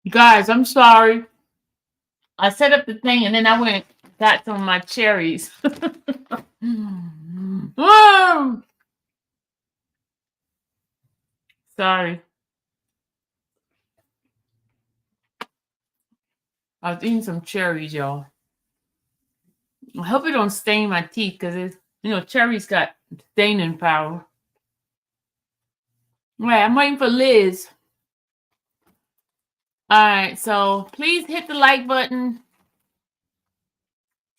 Guys, I'm sorry. I set up the thing and then I went got some of my cherries. Whoa! Sorry. I was eating some cherries, y'all. I hope it don't stain my teeth because it's cherries got staining power. Right, I'm waiting for Liz. All right, so please hit the like button.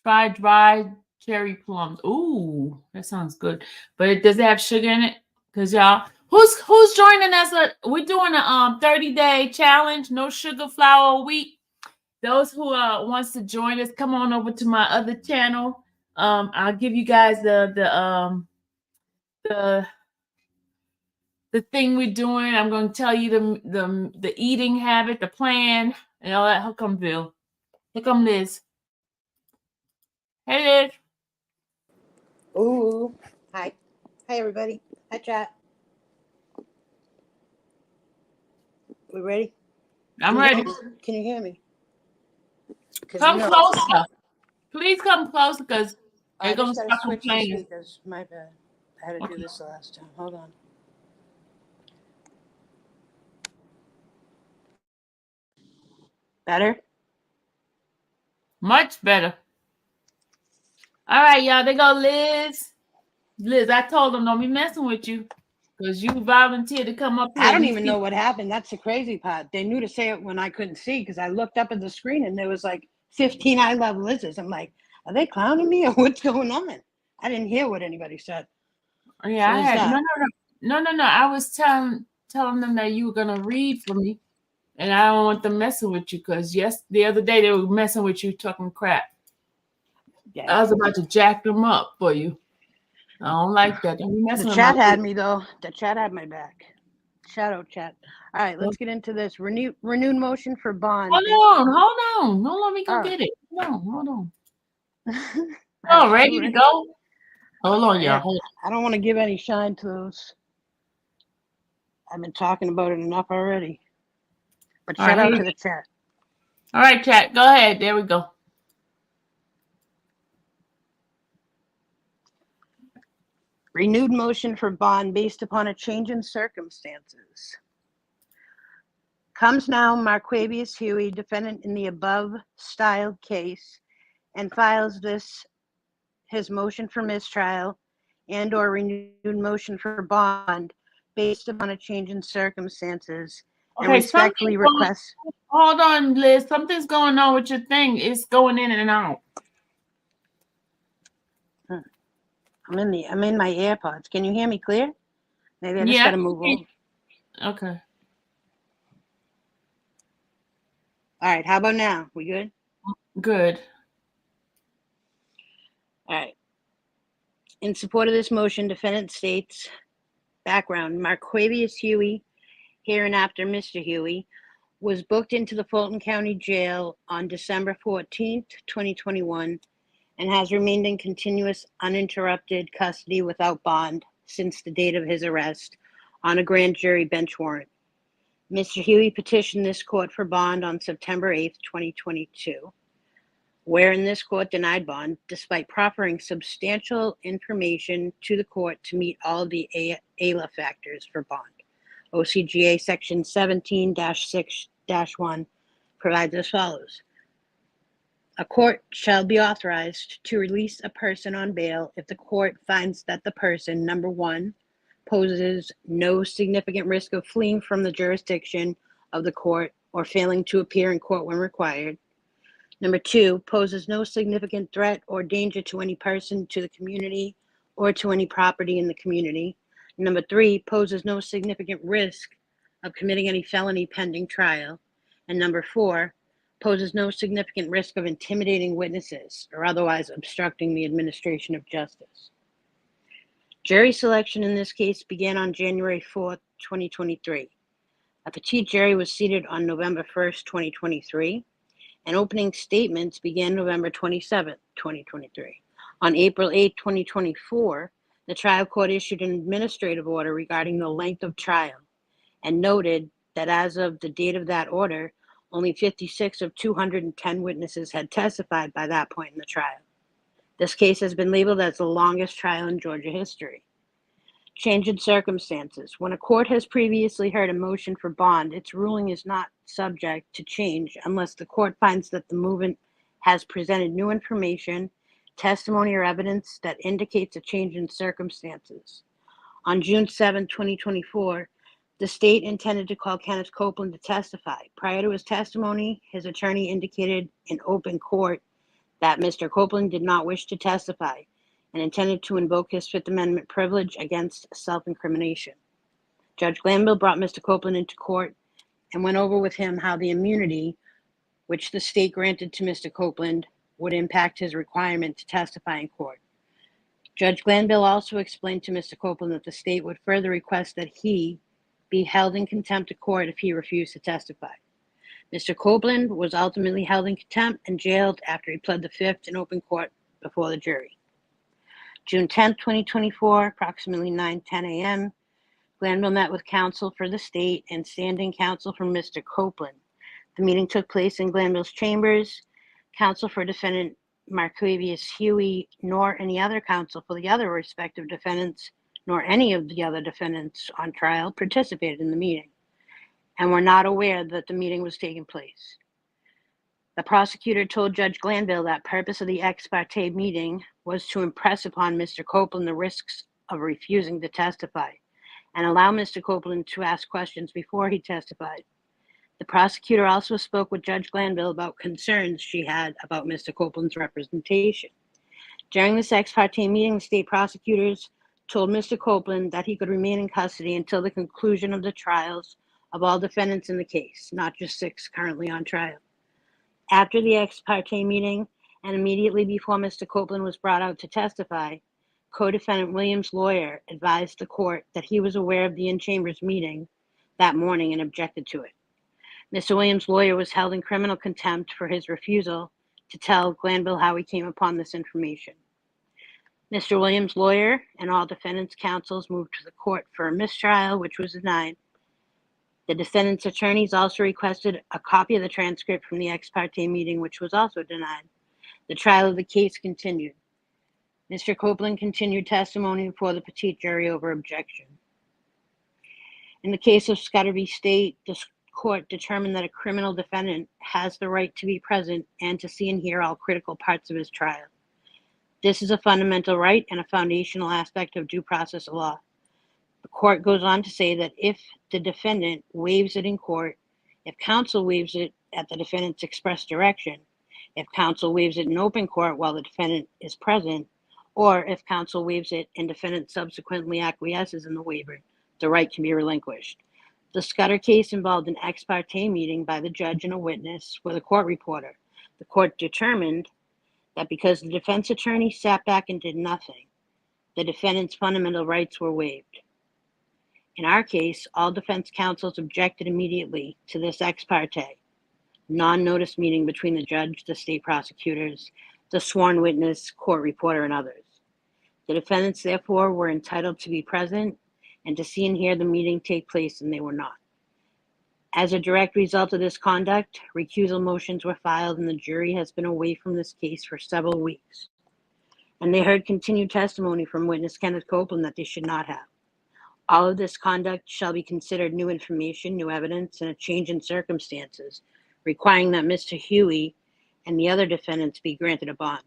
Try dried cherry plums. Ooh, that sounds good. But does it have sugar in it? Cause y'all, who's joining us? We're doing a 30-day challenge, no sugar, flour, or wheat. Those who wants to join us, come on over to my other channel. I'll give you guys the the thing we're doing. I'm going to tell you the eating habit, the plan, and all that. Here come Bill. Here come Liz. Hey Liz. Ooh. Hi. Hi, everybody. Hi, chat. We ready? I'm ready. Can you hear me? Come closer. Please come closer because they're I going just to got to start switch the complaining. speakers. My bad. I had to do this the last time. Hold on. Better? Much better. All right, y'all. They go Liz. Liz, I told them don't be messing with you because you volunteered to come up here. I don't even know what happened. That's the crazy part. They knew to say it when I couldn't see because I looked up at the screen and there was like 15 I love Liz's. I'm like, are they clowning me or what's going on? I didn't hear what anybody said. Yeah, So I had that? no. I was telling them that you were gonna read for me, and I don't want them messing with you because the other day they were messing with you talking crap. Yeah. I was about to jack them up for you. I don't like that. Don't be messing The with chat my had me though. The chat had my back. Shout out, chat. All right, let's get into this. Renewed motion for bond. Hold on. Don't let me go get it. Hold on. All right, ready to go? Hold on, y'all. Hold on. I don't want to give any shine to those. I've been talking about it enough already. But shout out to the chat. All right, chat. Go ahead. There we go. Renewed motion for bond based upon a change in circumstances. Comes now Marquavius Huey, defendant in the above styled case, and files his motion for mistrial and or renewed motion for bond based upon a change in circumstances, and respectfully requests. Hold on, Liz. Something's going on with your thing. It's going in and out. I'm in my AirPods. Can you hear me clear? Maybe I just gotta move over. Okay. All right. How about now? We good? Good. All right. In support of this motion, defendant states, background, Marquavius Huey, hereinafter Mr. Huey, was booked into the Fulton County Jail on December 14th, 2021, and has remained in continuous uninterrupted custody without bond since the date of his arrest on a grand jury bench warrant. Mr. Huey petitioned this court for bond on September 8th, 2022. Wherein this court denied bond, despite proffering substantial information to the court to meet all the AILA factors for bond. OCGA Section 17-6-1 provides as follows. A court shall be authorized to release a person on bail if the court finds that the person, number one, poses no significant risk of fleeing from the jurisdiction of the court or failing to appear in court when required. Number two, poses no significant threat or danger to any person, to the community, or to any property in the community. Number three, poses no significant risk of committing any felony pending trial. And number four, poses no significant risk of intimidating witnesses or otherwise obstructing the administration of justice. Jury selection in this case began on January 4th, 2023. A petite jury was seated on November 1st, 2023. And opening statements began November 27th, 2023. On April 8th, 2024, the trial court issued an administrative order regarding the length of trial and noted that as of the date of that order, Only 56 of 210 witnesses had testified by that point in the trial. This case has been labeled as the longest trial in Georgia history. Change in circumstances. When a court has previously heard a motion for bond, its ruling is not subject to change unless the court finds that the movement has presented new information, testimony, or evidence that indicates a change in circumstances. On June 7, 2024, the state intended to call Kenneth Copeland to testify. Prior to his testimony, his attorney indicated in open court that Mr. Copeland did not wish to testify and intended to invoke his Fifth Amendment privilege against self-incrimination. Judge Glanville brought Mr. Copeland into court and went over with him how the immunity, which the state granted to Mr. Copeland, would impact his requirement to testify in court. Judge Glanville also explained to Mr. Copeland that the state would further request that he be held in contempt of court if he refused to testify. Mr. Copeland was ultimately held in contempt and jailed after he pled the fifth in open court before the jury. June 10, 2024, approximately 9:10 a.m., Glanville met with counsel for the state and standing counsel for Mr. Copeland. The meeting took place in Glanville's chambers. Counsel for defendant Marquavius Huey, nor any other counsel for the other respective defendants, nor any of the other defendants on trial participated in the meeting and were not aware that the meeting was taking place. The prosecutor told Judge Glanville that purpose of the ex parte meeting was to impress upon Mr. Copeland the risks of refusing to testify and allow Mr. Copeland to ask questions before he testified. The prosecutor also spoke with Judge Glanville about concerns she had about Mr. Copeland's representation. During this ex parte meeting, the state prosecutors told Mr. Copeland that he could remain in custody until the conclusion of the trials of all defendants in the case, not just 6 currently on trial. After the ex parte meeting and immediately before Mr. Copeland was brought out to testify, co-defendant Williams' lawyer advised the court that he was aware of the in-chambers meeting that morning and objected to it. Mr. Williams' lawyer was held in criminal contempt for his refusal to tell Glanville how he came upon this information. Mr. Williams' lawyer and all defendants' counsels moved to the court for a mistrial, which was denied. The defendant's attorneys also requested a copy of the transcript from the ex parte meeting, which was also denied. The trial of the case continued. Mr. Copeland continued testimony before the petite jury over objection. In the case of Scudder v. State, the court determined that a criminal defendant has the right to be present and to see and hear all critical parts of his trial. This is a fundamental right and a foundational aspect of due process law. The court goes on to say that if the defendant waives it in court, if counsel waives it at the defendant's express direction, if counsel waives it in open court while the defendant is present, or if counsel waives it and defendant subsequently acquiesces in the waiver, the right can be relinquished. The Scudder case involved an ex parte meeting by the judge and a witness with a court reporter. The court determined that because the defense attorney sat back and did nothing, the defendant's fundamental rights were waived. In our case, all defense counsels objected immediately to this ex parte, non-notice meeting between the judge, the state prosecutors, the sworn witness, court reporter, and others. The defendants, therefore, were entitled to be present and to see and hear the meeting take place, and they were not. As a direct result of this conduct, recusal motions were filed, and the jury has been away from this case for several weeks. And they heard continued testimony from witness Kenneth Copeland that they should not have. All of this conduct shall be considered new information, new evidence, and a change in circumstances, requiring that Mr. Huey and the other defendants be granted a bond.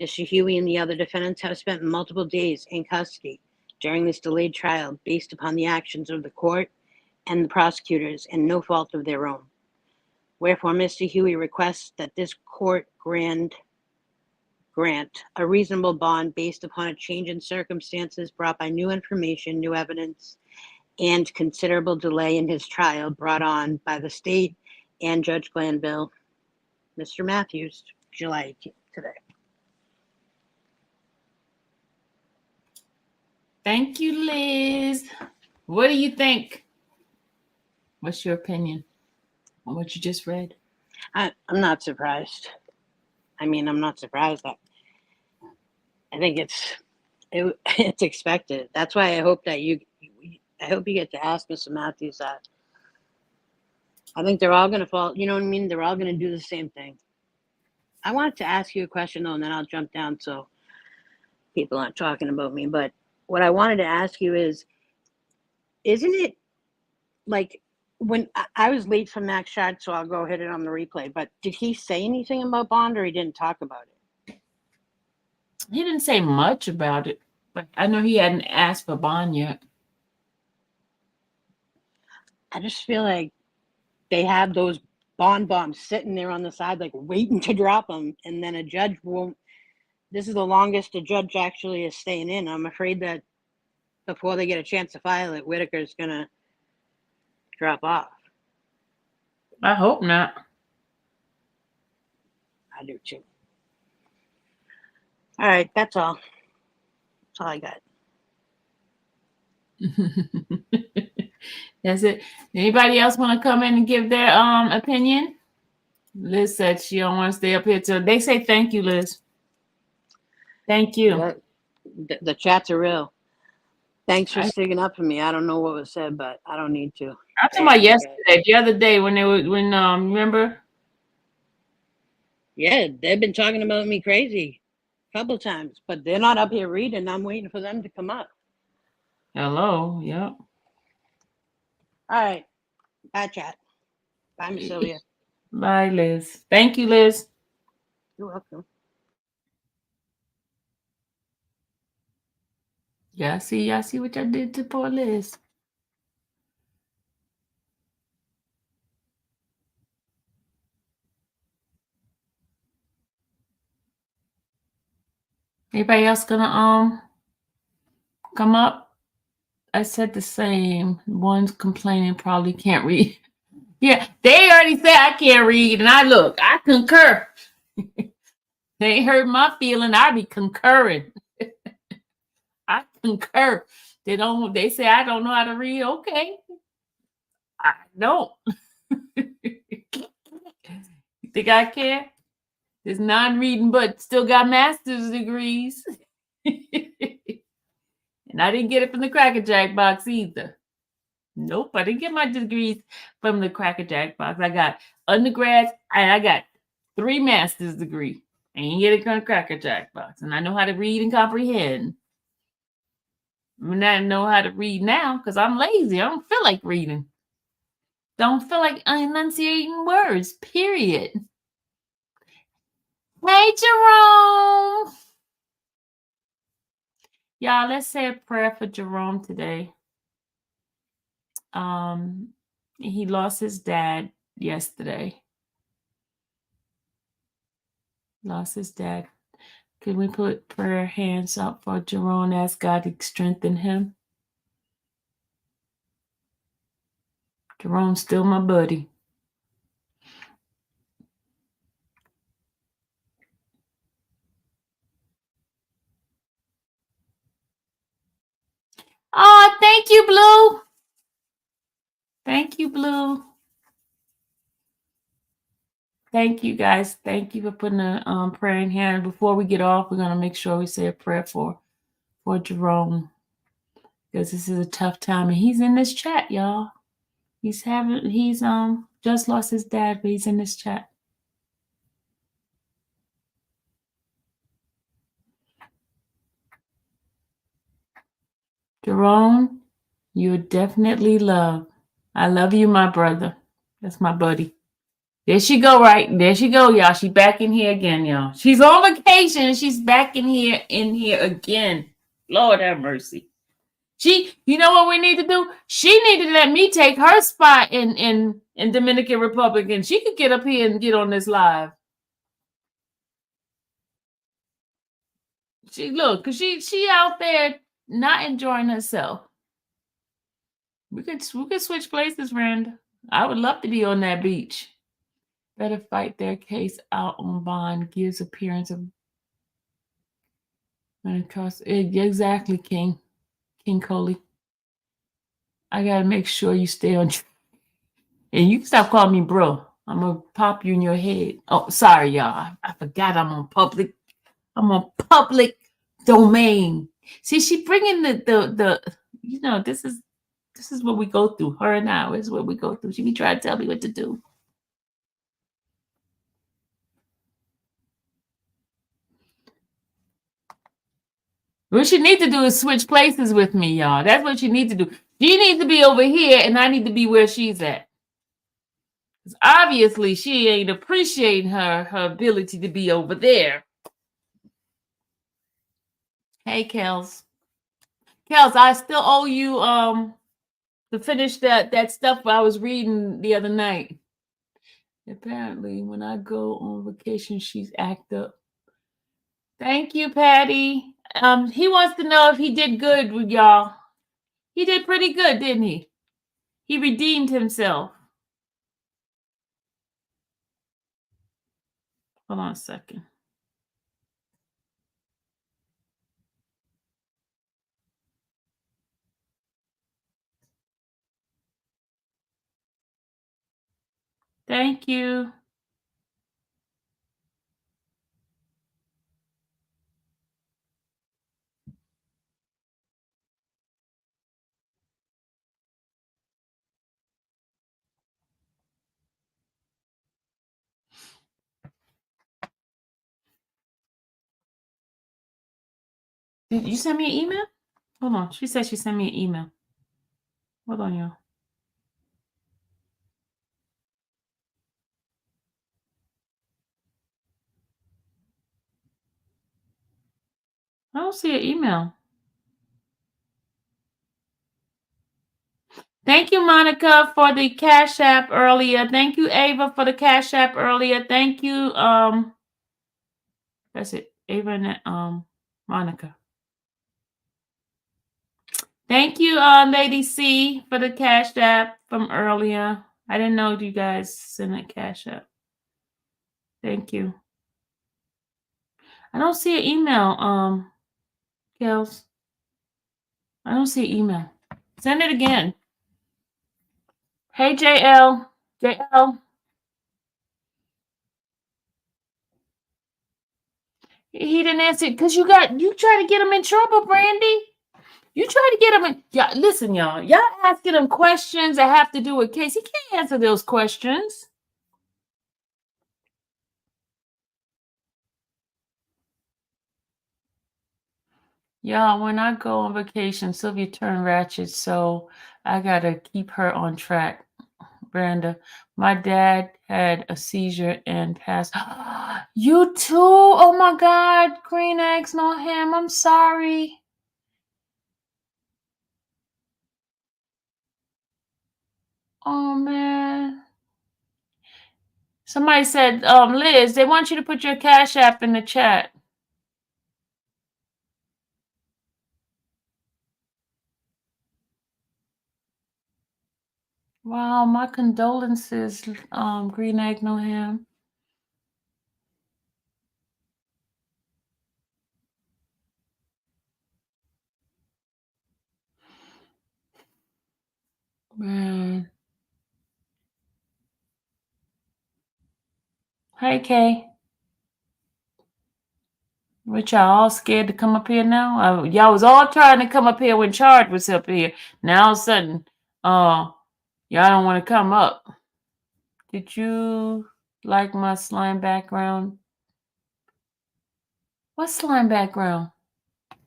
Mr. Huey and the other defendants have spent multiple days in custody during this delayed trial based upon the actions of the court and the prosecutors and no fault of their own. Wherefore, Mr. Huey requests that this court grant a reasonable bond based upon a change in circumstances brought by new information, new evidence, and considerable delay in his trial brought on by the state and Judge Glanville, Mr. Matthews, July 18th today. Thank you, Liz. What do you think? What's your opinion on what you just read? I'm not surprised. I'm not surprised. I think it's expected. That's why I hope that you get to ask Mr. Matthews that. I think they're all going to fall. You know what I mean? They're all going to do the same thing. I wanted to ask you a question, though, and then I'll jump down so people aren't talking about me. But what I wanted to ask you is, isn't it like when I was late for Max Shard, so I'll go hit it on the replay. But did he say anything about Bond, or he didn't talk about it? He didn't say much about it, but I know he hadn't asked for bond yet. I just feel like they have those bond bombs sitting there on the side, like waiting to drop them, and then a judge won't. This is the longest a judge actually is staying in. I'm afraid that before they get a chance to file it, Whitaker's gonna drop off. I hope not. I do too. All right, that's all. That's all I got. That's it. Anybody else want to come in and give their opinion? Liz said she don't want to stay up here till they say thank you, Liz. Thank you. The chats are real. Thanks for sticking up for me. I don't know what was said, but I don't need to. I'm talking about yesterday, the other day when remember? Yeah, they've been talking about me crazy a couple times, but they're not up here reading. I'm waiting for them to come up. Hello, yep. All right. Bye, chat. Bye, Miss Sylvia. Bye, Liz. Thank you, Liz. You're welcome. Yeah, I see what I did to poor Liz. Anybody else gonna come up? I said the same. One's complaining probably can't read. Yeah, they already said I can't read, and I concur. They ain't hurt my feeling. I be concurring. I concur. They say I don't know how to read. Okay. I don't. You think I care? There's non-reading, but still got master's degrees. And I didn't get it from the Cracker Jack box either. Nope, I didn't get my degrees from the Cracker Jack box. I got undergrad and I got 3 master's degrees. I ain't get it from the Cracker Jack box. And I know how to read and comprehend. I mean, I know how to read now because I'm lazy. I don't feel like reading. Don't feel like enunciating words, period. Hey, Jerome. Y'all, let's say a prayer for Jerome today. He lost his dad yesterday. Lost his dad. Can we put prayer hands up for Jerome? Ask God to strengthen him. Jerome's still my buddy. Oh, thank you, Blue. Thank you, Blue. Thank you, guys. Thank you for putting a prayer in here. And before we get off, we're going to make sure we say a prayer for Jerome. Because this is a tough time. And he's in this chat, y'all. He's just lost his dad, but he's in this chat. Jerome, you're definitely loved. I love you, my brother. That's my buddy. There she go, right? There she go, y'all. She back in here again, y'all. She's on vacation. She's back in here again. Lord have mercy. You know what we need to do? She needed to let me take her spot in Dominican Republic, and she could get up here and get on this live. Cause she out there not enjoying herself. We could switch places, Randa. I would love to be on that beach. Better fight their case out on bond. Gives appearance of exactly, King Coley. I gotta make sure you stay on. And you can stop calling me bro. I'm gonna pop you in your head. Oh, sorry, y'all. I forgot I'm on public domain. See, she bringing the this is This is what we go through. Her and I, this is what we go through. She be trying to tell me what to do. What she need to do is switch places with me, y'all. That's what she need to do. She needs to be over here, and I need to be where she's at. Because obviously, she ain't appreciating her ability to be over there. Hey, Kels. Kels, I still owe you to finish that stuff I was reading the other night. Apparently, when I go on vacation, she's act up. Thank you, Patty. He wants to know if he did good with y'all. He did pretty good, didn't he? He redeemed himself. Hold on a second. Thank you. Did you send me an email? Hold on. She said she sent me an email. Hold on, y'all. I don't see an email. Thank you, Monica, for the Cash App earlier. Thank you, Ava, for the Cash App earlier. Thank you, that's it. Ava and Monica. Thank you, Lady C, for the Cash App from earlier. I didn't know you guys sent a Cash App. Thank you. I don't see an email, Kels. I don't see an email. Send it again. Hey, JL. JL. He didn't answer because you try to get him in trouble, Brandy. You try to get him in. Yeah, listen, y'all. Y'all asking him questions that have to do with case. He can't answer those questions. Y'all, when I go on vacation, Sylvia turned ratchet, so I gotta keep her on track. Randa, my dad had a seizure and passed. You too? Oh my God, green eggs, no ham. I'm sorry. Oh man. Somebody said, Liz, they want you to put your Cash App in the chat. Wow, my condolences, green egg, no ham. Man. Hey, Kay. What y'all all scared to come up here now? Y'all was all trying to come up here when Charge was up here. Now all of a sudden, y'all don't want to come up. Did you like my slime background? What slime background?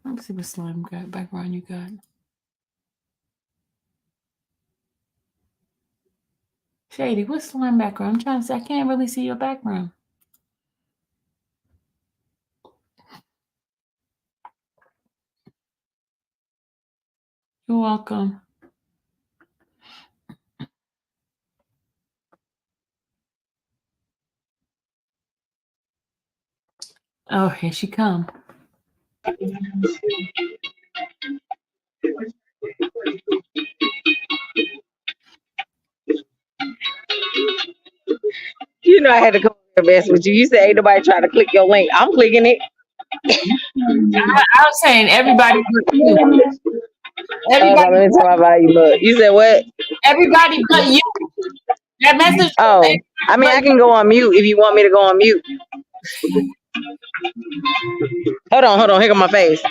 Let me see what slime background you got. Shady, what slime background? I'm trying to say, I can't really see your background. You're welcome. Oh, here she come. You know I had to come here mess with you. You said ain't nobody trying to click your link. I'm clicking it. I was saying everybody but you. Let me tell my value. Look, you said what? Everybody but you. That message. Oh, I mean, I can go on mute if you want me to go on mute. Hold on. Here go my face.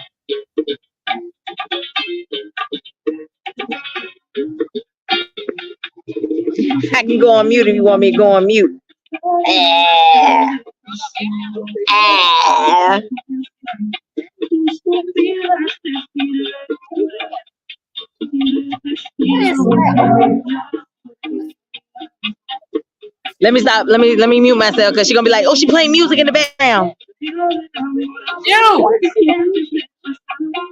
I can go on mute if you want me to go on mute. Ah. Ah. What is that? Let me stop. Let me mute myself because she's gonna be like, oh, she playing music in the background. You.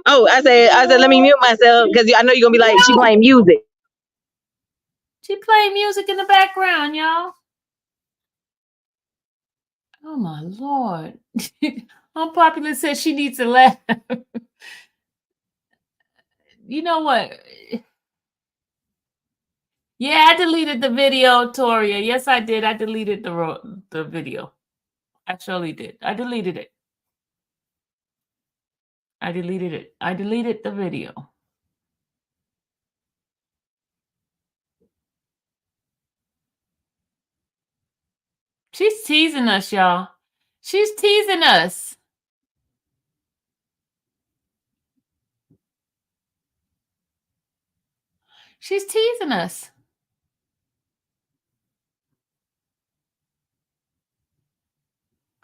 Oh, I said, let me mute myself because I know you're gonna be like, she playing music. She playing music in the background, y'all. Oh my Lord. Unpopular says she needs to laugh. You know what? Yeah, I deleted the video, Toria. Yes, I did. I deleted the video. I surely did. I deleted it. I deleted it. I deleted the video. She's teasing us, y'all. She's teasing us. She's teasing us.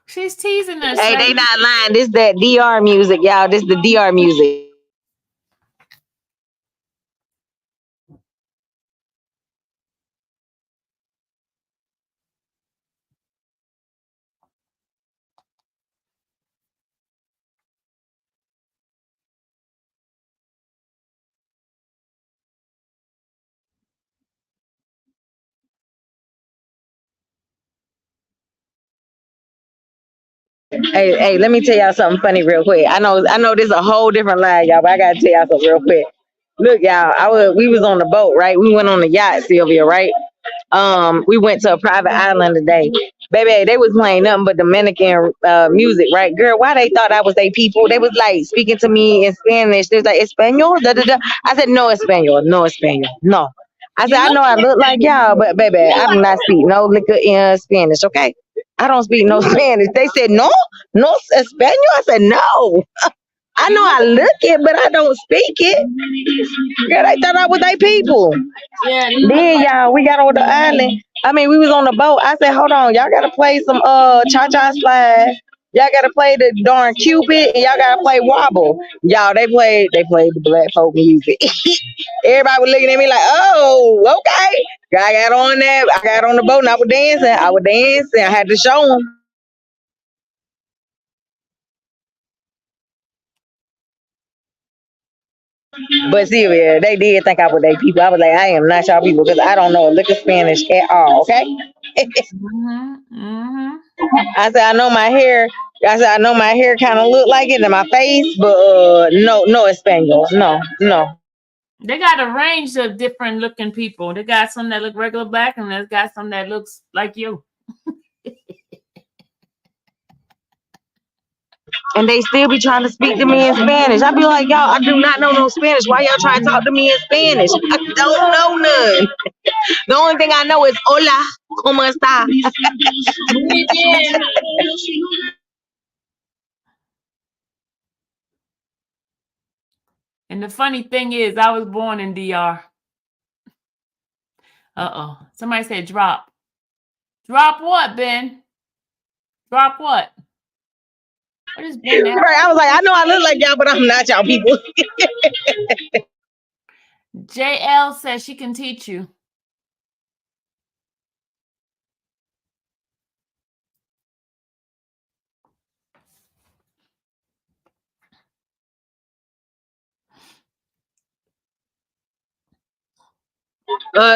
She's teasing us. Hey, Right? they not lying. This that DR music, y'all. This the DR music. Hey, let me tell y'all something funny real quick. I know this is a whole different line, y'all, but I gotta tell y'all something real quick. Look, y'all, we was on the boat, right? We went on the yacht, Sylvia, right? We went to a private island today. Baby, they was playing nothing but Dominican music, right? Girl, why they thought I was they people? They was like speaking to me in Spanish. They was like, Espanol? Da, da, da. I said, no Espanol, no Espanol, no. I said, You I look know I look like y'all, but baby, I do not speak no liquor in Spanish, okay? I don't speak no Spanish. They said, no Espanol? I said, no. I know I look it, but I don't speak it. Girl, they thought I was they people. Yeah, you look Then like y'all, we got on the island. I mean, we was on the boat. I said, hold on, y'all gotta play some cha-cha slide. Y'all gotta play the darn Cupid and y'all gotta play Wobble. Y'all, they played the black folk music. Everybody was looking at me like, oh, okay. I got on there, I got on the boat and I was dancing. I had to show them. But Sylvia, they did think I was their people. I was like, I am not y'all people because I don't know a lick of Spanish at all, okay? I said, I know my hair. I said, I know my hair kind of look like it in my face, but no Espanol. No. they got a range of different looking people. They got some that look regular black, and they got some that looks like you. And they still be trying to speak to me in Spanish. I be like, y'all, I do not know no Spanish. Why y'all trying to talk to me in Spanish? I don't know none. The only thing I know is hola, ¿cómo está? Muy bien. And the funny thing is, I was born in DR. Somebody said drop. Drop what, Ben? Drop what? What is Ben at? Right, I was like, I know I look like y'all, but I'm not y'all people. JL says she can teach you.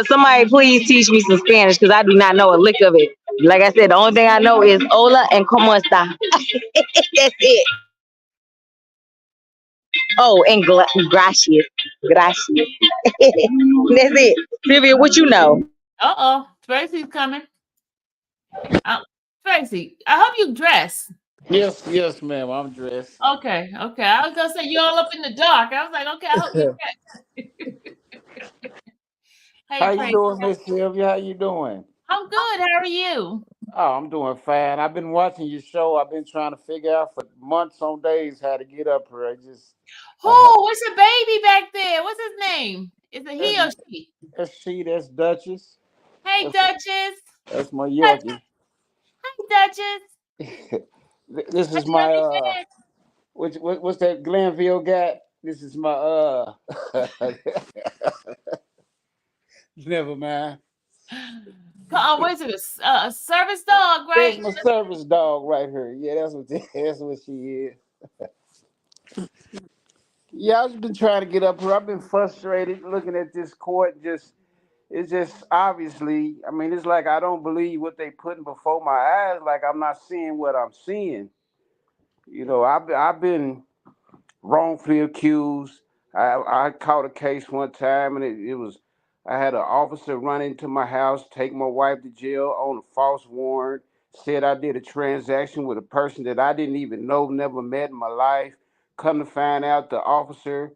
Somebody please teach me some Spanish because I do not know a lick of it. Like I said, the only thing I know is hola and cómo está. That's it. Oh, and gracias. Gracias. That's it. Sylvia, what you know? Tracy's coming. Tracy, I hope you dress. Yes, ma'am. I'm dressed. Okay. I was gonna say you all up in the dark. I was like, okay, I hope you dress. How Hey, you Tracy. doing, Miss Sylvia? How you doing? I'm good. How are you? Oh, I'm doing fine. I've been watching your show. I've been trying to figure out for months on days how to get up here. I have. What's the baby back there? What's his name? Is it he That's, or she? that's Duchess. Hey, Hey, Duchess. That's my Yorkie. Hi, Duchess. This is What's my your name? what's that Glenville guy? This is my never mind. What is it? A service dog, There's right? my service dog right here. Yeah, that's what she is. Yeah, I've been trying to get up here. I've been frustrated looking at this court. It's just obviously. I mean, it's like I don't believe what they putting before my eyes. Like I'm not seeing what I'm seeing. You know, I've been wrongfully accused. I caught a case one time, and it was I had an officer run into my house, take my wife to jail on a false warrant. Said I did a transaction with a person that I didn't even know, never met in my life. Come to find out, the officer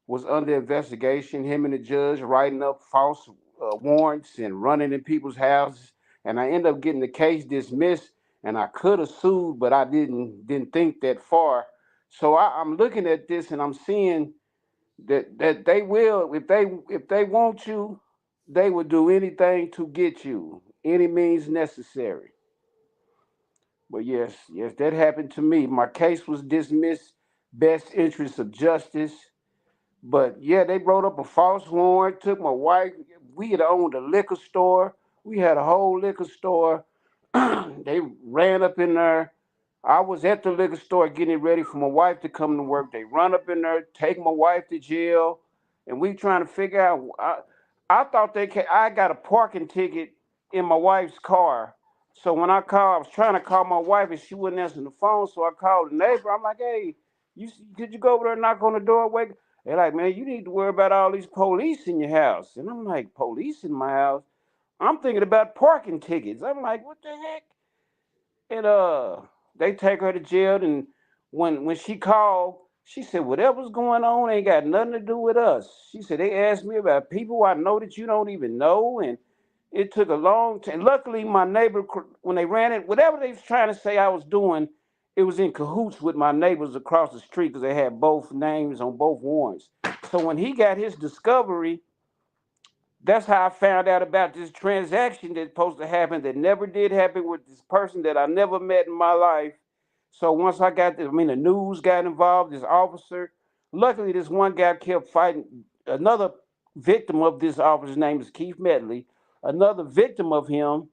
was under investigation. Him and the judge writing up false warrants and running in people's houses, and I ended up getting the case dismissed. And I could have sued, but I didn't think that far. So I'm looking at this and I'm seeing that they will, if they want you, they will do anything to get you, any means necessary. But yes, that happened to me. My case was dismissed, best interest of justice. But yeah, they wrote up a false warrant, took my wife. We had owned a liquor store. We had a whole liquor store. They ran up in there. I was at the liquor store getting ready for my wife to come to work. They run up in there, take my wife to jail, and we trying to figure out. I thought I got a parking ticket in my wife's car. So when I was trying to call my wife and she wouldn't answer the phone. So I called the neighbor. I'm like, hey, could you go over there and knock on the door? Wake. They're like, man, you need to worry about all these police in your house. And I'm like, police in my house? I'm thinking about parking tickets. I'm like, what the heck? And they take her to jail. And when she called, she said, whatever's going on ain't got nothing to do with us. She said, they asked me about people I know that you don't even know. And it took a long time. Luckily, my neighbor, when they ran it, whatever they was trying to say I was doing, it was in cahoots with my neighbors across the street because they had both names on both warrants. So when he got his discovery, that's how I found out about this transaction that's supposed to happen that never did happen with this person that I never met in my life. So once I got the news got involved, this officer, luckily this one guy kept fighting another victim of this officer's name is Keith Medley, another victim of him.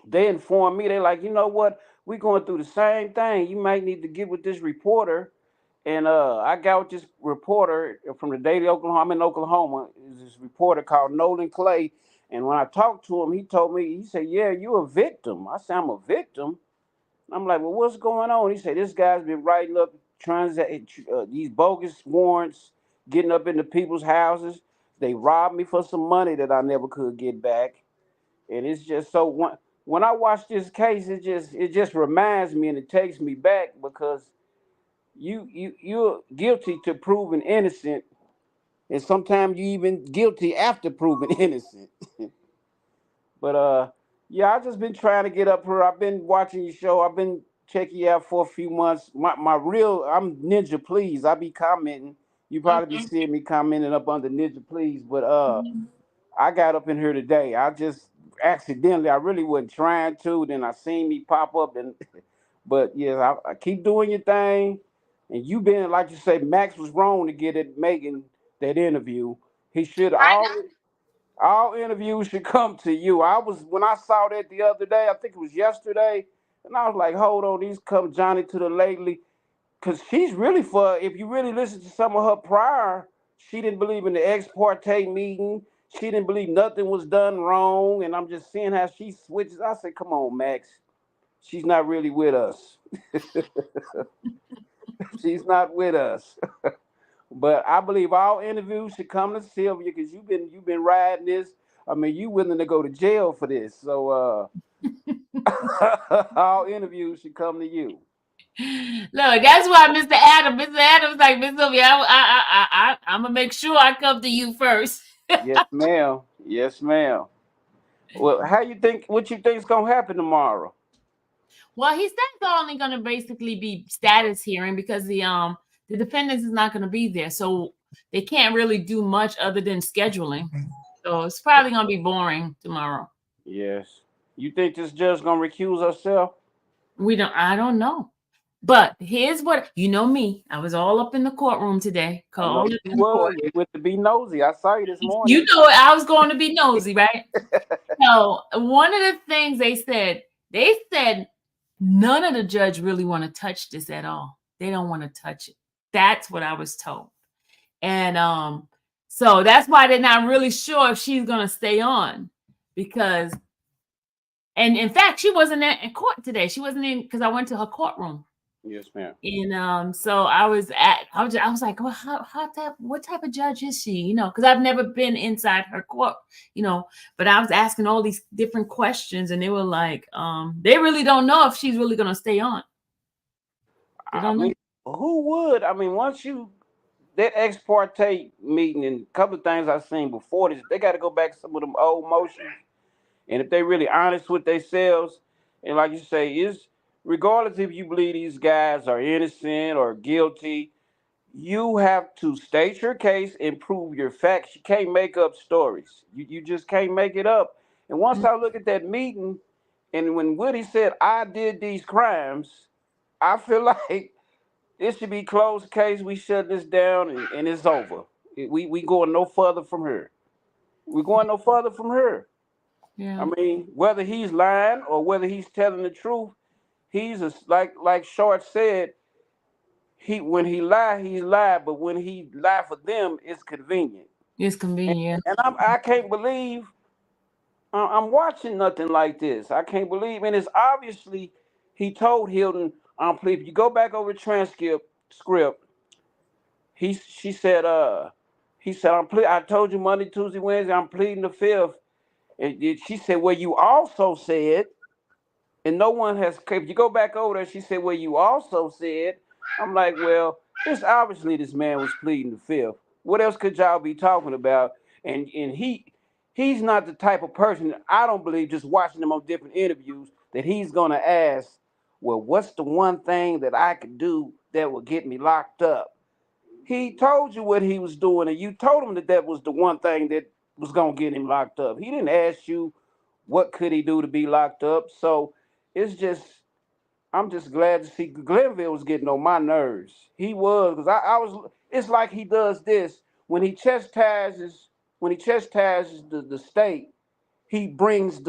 They informed me, they're like, you know what, we're going through the same thing. You might need to get with this reporter. And I got with this reporter from the Daily Oklahoma. I'm in Oklahoma. Is this reporter called Nolan Clay. And when I talked to him, he told me, he said, yeah, you're a victim. I said, I'm a victim. I'm like, well, what's going on? He said, this guy's been writing up these bogus warrants, getting up into people's houses. They robbed me for some money that I never could get back. And it's just so when I watch this case, it just reminds me and it takes me back because you're guilty to proving innocent, and sometimes you even guilty after proving innocent. But yeah, I just been trying to get up here. I've been watching your show. I've been checking you out for a few months. My real I'm Ninja Please. I be commenting. You probably be Mhm. seeing me commenting up under Ninja Please, but Mhm. I got up in here today. I just accidentally. I really wasn't trying to. Then I seen me pop up, and but yes, I keep doing your thing. And you been like you say, Max was wrong to get it making that interview. He should I know. all interviews should come to you. I was when I saw that the other day, I think it was yesterday, and I was like, hold on, these come Johnny to the lately. Cause she's really for if you really listen to some of her prior, she didn't believe in the ex parte meeting. She didn't believe nothing was done wrong. And I'm just seeing how she switches. I said, come on, Max. She's not really with us. She's not with us. But I believe all interviews should come to Sylvia because you've been riding this. I mean, you willing to go to jail for this. So all interviews should come to you. Look, that's why Mr. Adams like, Miss Sylvia, I'm gonna make sure I come to you first. Yes, ma'am. Yes, ma'am. Well, what you think's gonna happen tomorrow? Well, he said it's only going to basically be status hearing because the defendants is not going to be there, so they can't really do much other than scheduling. So it's probably going to be boring tomorrow. Yes. You think this judge gonna recuse herself? I don't know. But here's what, you know me. I was all up in the courtroom today. I know Called you in was. court. You went to be nosy. I saw you this morning. You know I was going to be nosy, right? So one of the things they said none of the judge really want to touch this at all. They don't want to touch it. That's what I was told. And so that's why they're not really sure if she's gonna stay on, because, and in fact, she wasn't in court today. She wasn't in, because I went to her courtroom. Yes, ma'am. And so I was like, well, what type of judge is she? You know, because I've never been inside her court, you know, but I was asking all these different questions, and they were like, they really don't know if she's really gonna stay on. They don't know. Who would? I mean, once you that ex parte meeting and a couple of things I've seen before this, they got to go back to some of them old motions. And if they really honest with themselves, and like you say, is regardless if you believe these guys are innocent or guilty, you have to state your case and prove your facts. You can't make up stories. You just can't make it up. And once I look at that meeting, and when Woody said I did these crimes, I feel like this should be closed case. We shut this down and it's over. We going no further from her. We're going no further from her. Yeah. I mean, whether he's lying or whether he's telling the truth, he's like Short said. When he lie, he's lied. But when he lie for them, it's convenient. It's convenient. And I can't believe I'm watching nothing like this. I can't believe, and it's obviously he told Hilton. Please, if you go back over the script, she said, he said, I told you Monday, Tuesday, Wednesday, I'm pleading the fifth. And she said, well, you also said, and no one has, if you go back over there, she said, well, you also said, I'm like, well, it's obviously this man was pleading the fifth. What else could y'all be talking about? And he's not the type of person, I don't believe, just watching him on different interviews, that he's going to ask, well, what's the one thing that I could do that would get me locked up? He told you what he was doing, and you told him that was the one thing that was going to get him locked up. He didn't ask you what could he do to be locked up. So it's just, I'm just glad to see Glenville was getting on my nerves. He was, because I was, it's like he does this when he chastises, the state, he brings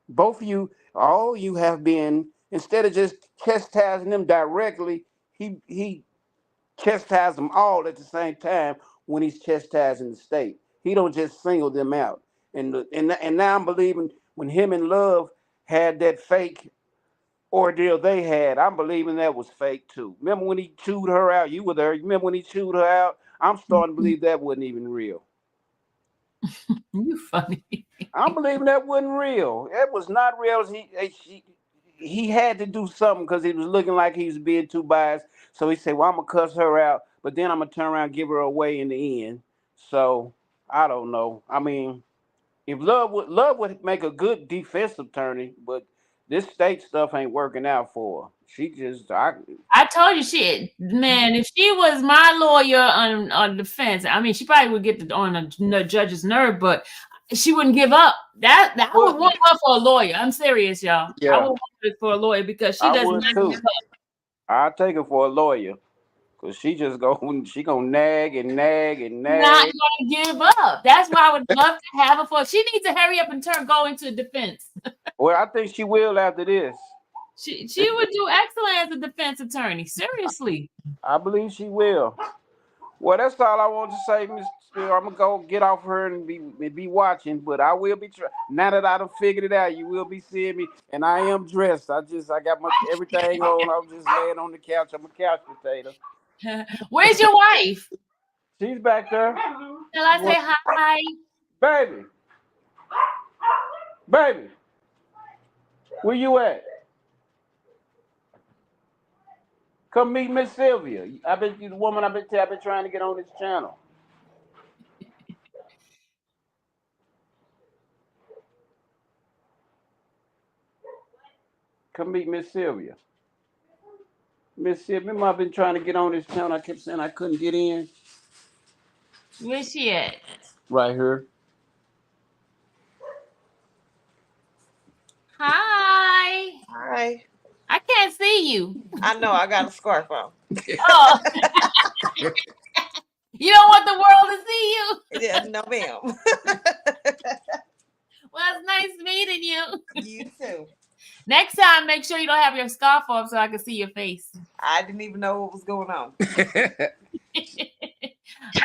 both of you, all you have been, instead of just chastising them directly, he chastise them all at the same time when he's chastising the state. He don't just single them out. And now I'm believing when him and Love had that fake ordeal they had, I'm believing that was fake too. Remember when he chewed her out? You were there. You remember when he chewed her out? I'm starting to believe that wasn't even real. You funny. I'm believing that wasn't real. It was not real. He had to do something because he was looking like he was being too biased. So he said, well, I'm going to cuss her out, but then I'm going to turn around and give her away in the end. So I don't know. I mean, if Love would make a good defense attorney, but this state stuff ain't working out for her. She just, I told you, man, if she was my lawyer on defense, I mean, she probably would get on the judge's nerve, but she wouldn't give up. That I would want her for a lawyer. I'm serious, y'all. Yeah. I would want her for a lawyer because she doesn't give up. I'll take her for a lawyer. Cause she gonna nag and nag and nag. Not gonna give up. That's why I would love to have her for. She needs to hurry up and go into defense. Well, I think she will after this. She would do excellent as a defense attorney. Seriously. I believe she will. Well, that's all I want to say, Mr. Spear. I'm gonna go get off her and be watching, but I will be now that I done figured it out. You will be seeing me, and I am dressed. I got my everything on. I was just laying on the couch. I'm a couch potato. Where's your wife? She's back there. Shall I say hi? Baby, where you at? Come meet Miss Sylvia. I've been trying to get on this channel. Come meet Miss Sylvia. Miss Sylvia, remember I've been trying to get on this channel. I kept saying I couldn't get in. Where's she at? Right here. Hi. Hi. I can't see you. I know I got a scarf on. Oh. You don't want the world to see you? Yeah, no, ma'am. Well, it's nice meeting you. You too. Next time, make sure you don't have your scarf off so I can see your face. I didn't even know what was going on. All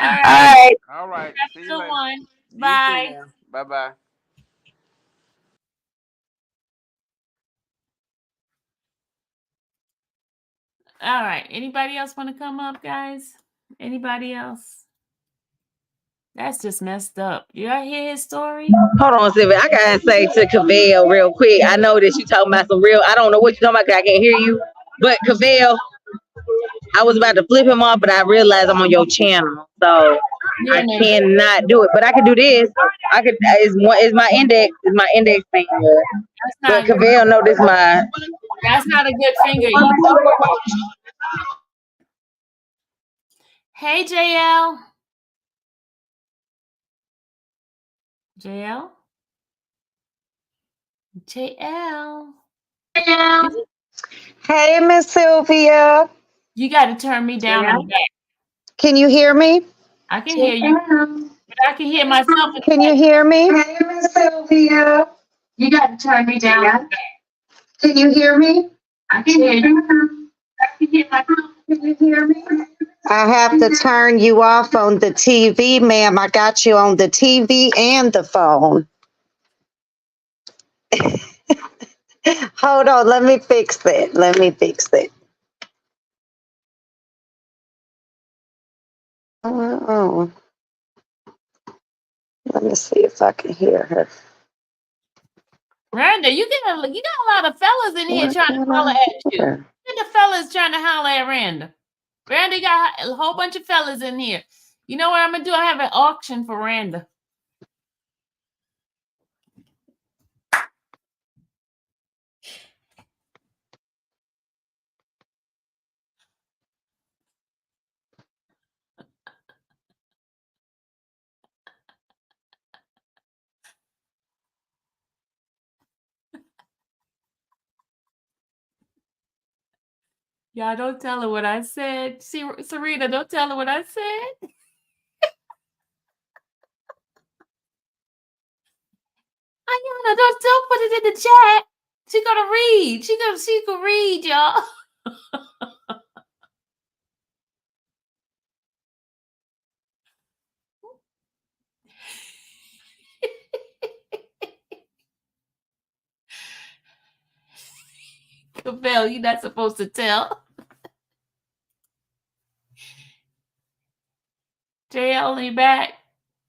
All right. right. All right. Have See a you good later. one. You too, Bye. man. Bye-bye. All right. Anybody else want to come up, guys? Anybody else? That's just messed up. You all hear his story? Hold on a second. I gotta say to Cavell real quick. I know that you talking about some real. I don't know what you're talking about 'cause I can't hear you. But Cavell, I was about to flip him off, but I realized I'm on your channel, so Yeah, I no, cannot do it. But I can do this. I could. Is my index? Is my index finger? that's But not good. Cavell, know this my. That's not a good finger. Hey, JL. JL. JL. Hey, Miss Sylvia. You got to turn me down on the back. Can you hear me? I can hear you, but I can hear myself. Can you hear me? Hey, Miss Sylvia. You got to turn me down. Can you hear me? I can hear you. I can hear myself. Can you hear me? I have to turn you off on the TV, ma'am. I got you on the TV and the phone. Hold on, let me fix it. Let me fix it. Oh, let me see if I can hear her. Randa, you got a lot of fellas in here What trying to can holler I at you. hear? Look at the fellas trying to holler at Randa. Randa got a whole bunch of fellas in here. You know what I'm gonna do? I have an auction for Randa. Y'all don't tell her what I said. See, Serena, don't tell her what I said. Ayana, don't put it in the chat. She gonna read. She can read, y'all. Cabell, you're not supposed to tell. JL, you back?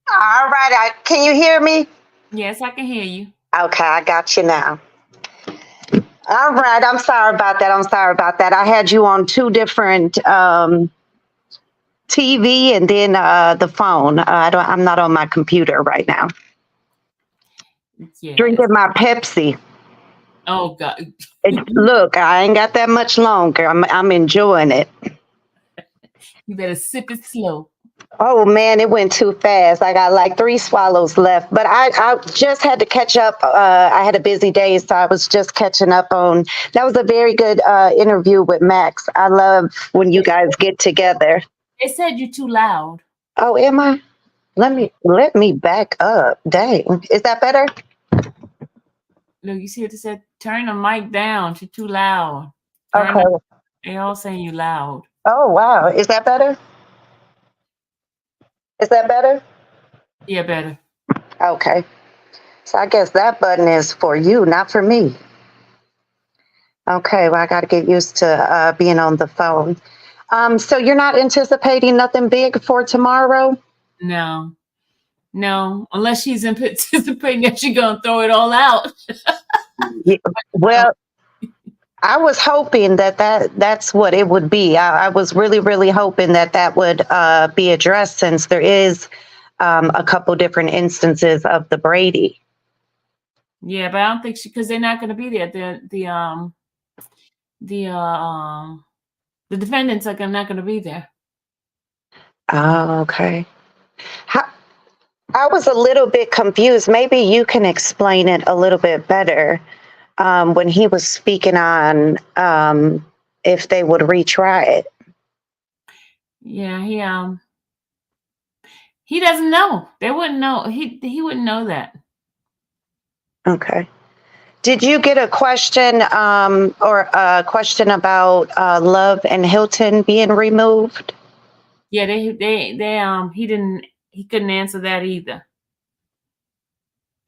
All right, can you hear me? Yes, I can hear you. Okay, I got you now. All right, I'm sorry about that. I'm sorry about that. I had you on two different TV and then the phone. I'm not on my computer right now. Yes. Drinking my Pepsi. Oh God. Look, I ain't got that much longer. I'm enjoying it. You better sip it slow. Oh man, it went too fast. I got like 3 swallows left, but I just had to catch up. I had a busy day, so I was just catching up on. That was a very good interview with Max. I love when you guys get together. They said you're too loud. Oh, am I? Let me back up. Dang, is that better? Look, you see what they said? Turn the mic down. She's too loud. Okay. They all saying you loud. Oh wow, is that better? Is that better? Yeah, better. Okay. So I guess that button is for you, not for me. Okay, well, I got to get used to being on the phone. So you're not anticipating nothing big for tomorrow? No. Unless she's anticipating that she's gonna throw it all out. Yeah, well, I was hoping that's what it would be. I was really, really hoping that would be addressed since there is a couple different instances of the Brady. Yeah, but I don't think because they're not gonna be there. The defendants are not gonna be there. Oh, okay. I was a little bit confused. Maybe you can explain it a little bit better. when he was speaking on if they would retry it. Yeah, he doesn't know. They wouldn't know. He wouldn't know that. Okay. Did you get a question or a question about Love and Hilton being removed? Yeah, he couldn't answer that either.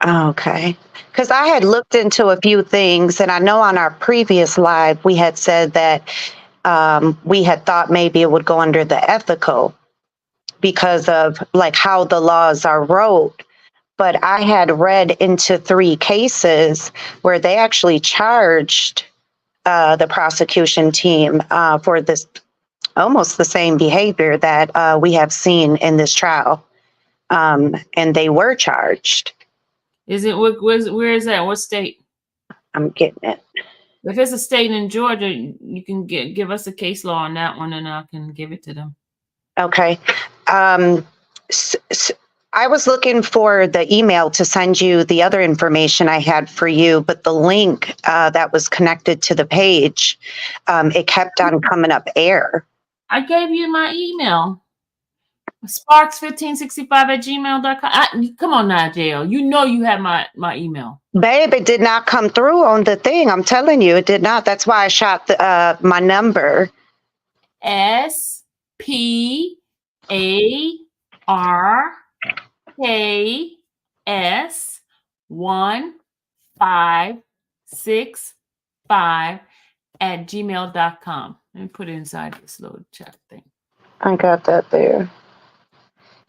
Okay. Because I had looked into a few things, and I know on our previous live we had said that we had thought maybe it would go under the ethical because of like how the laws are wrote. But I had read into 3 cases where they actually charged the prosecution team for this almost the same behavior that we have seen in this trial. And they were charged. Is it where is that? What state? I'm getting it. If it's a state in Georgia, you can give us a case law on that one, and I can give it to them. Okay. I was looking for the email to send you the other information I had for you, but the link that was connected to the page, it kept on coming up error. I gave you my email. Sparks1565@gmail.com. Come on now, JL. You know you have my email. Babe, it did not come through on the thing. I'm telling you, it did not. That's why I shot my number. SPARKS1565@gmail.com. Let me put it inside this little chat thing. I got that there.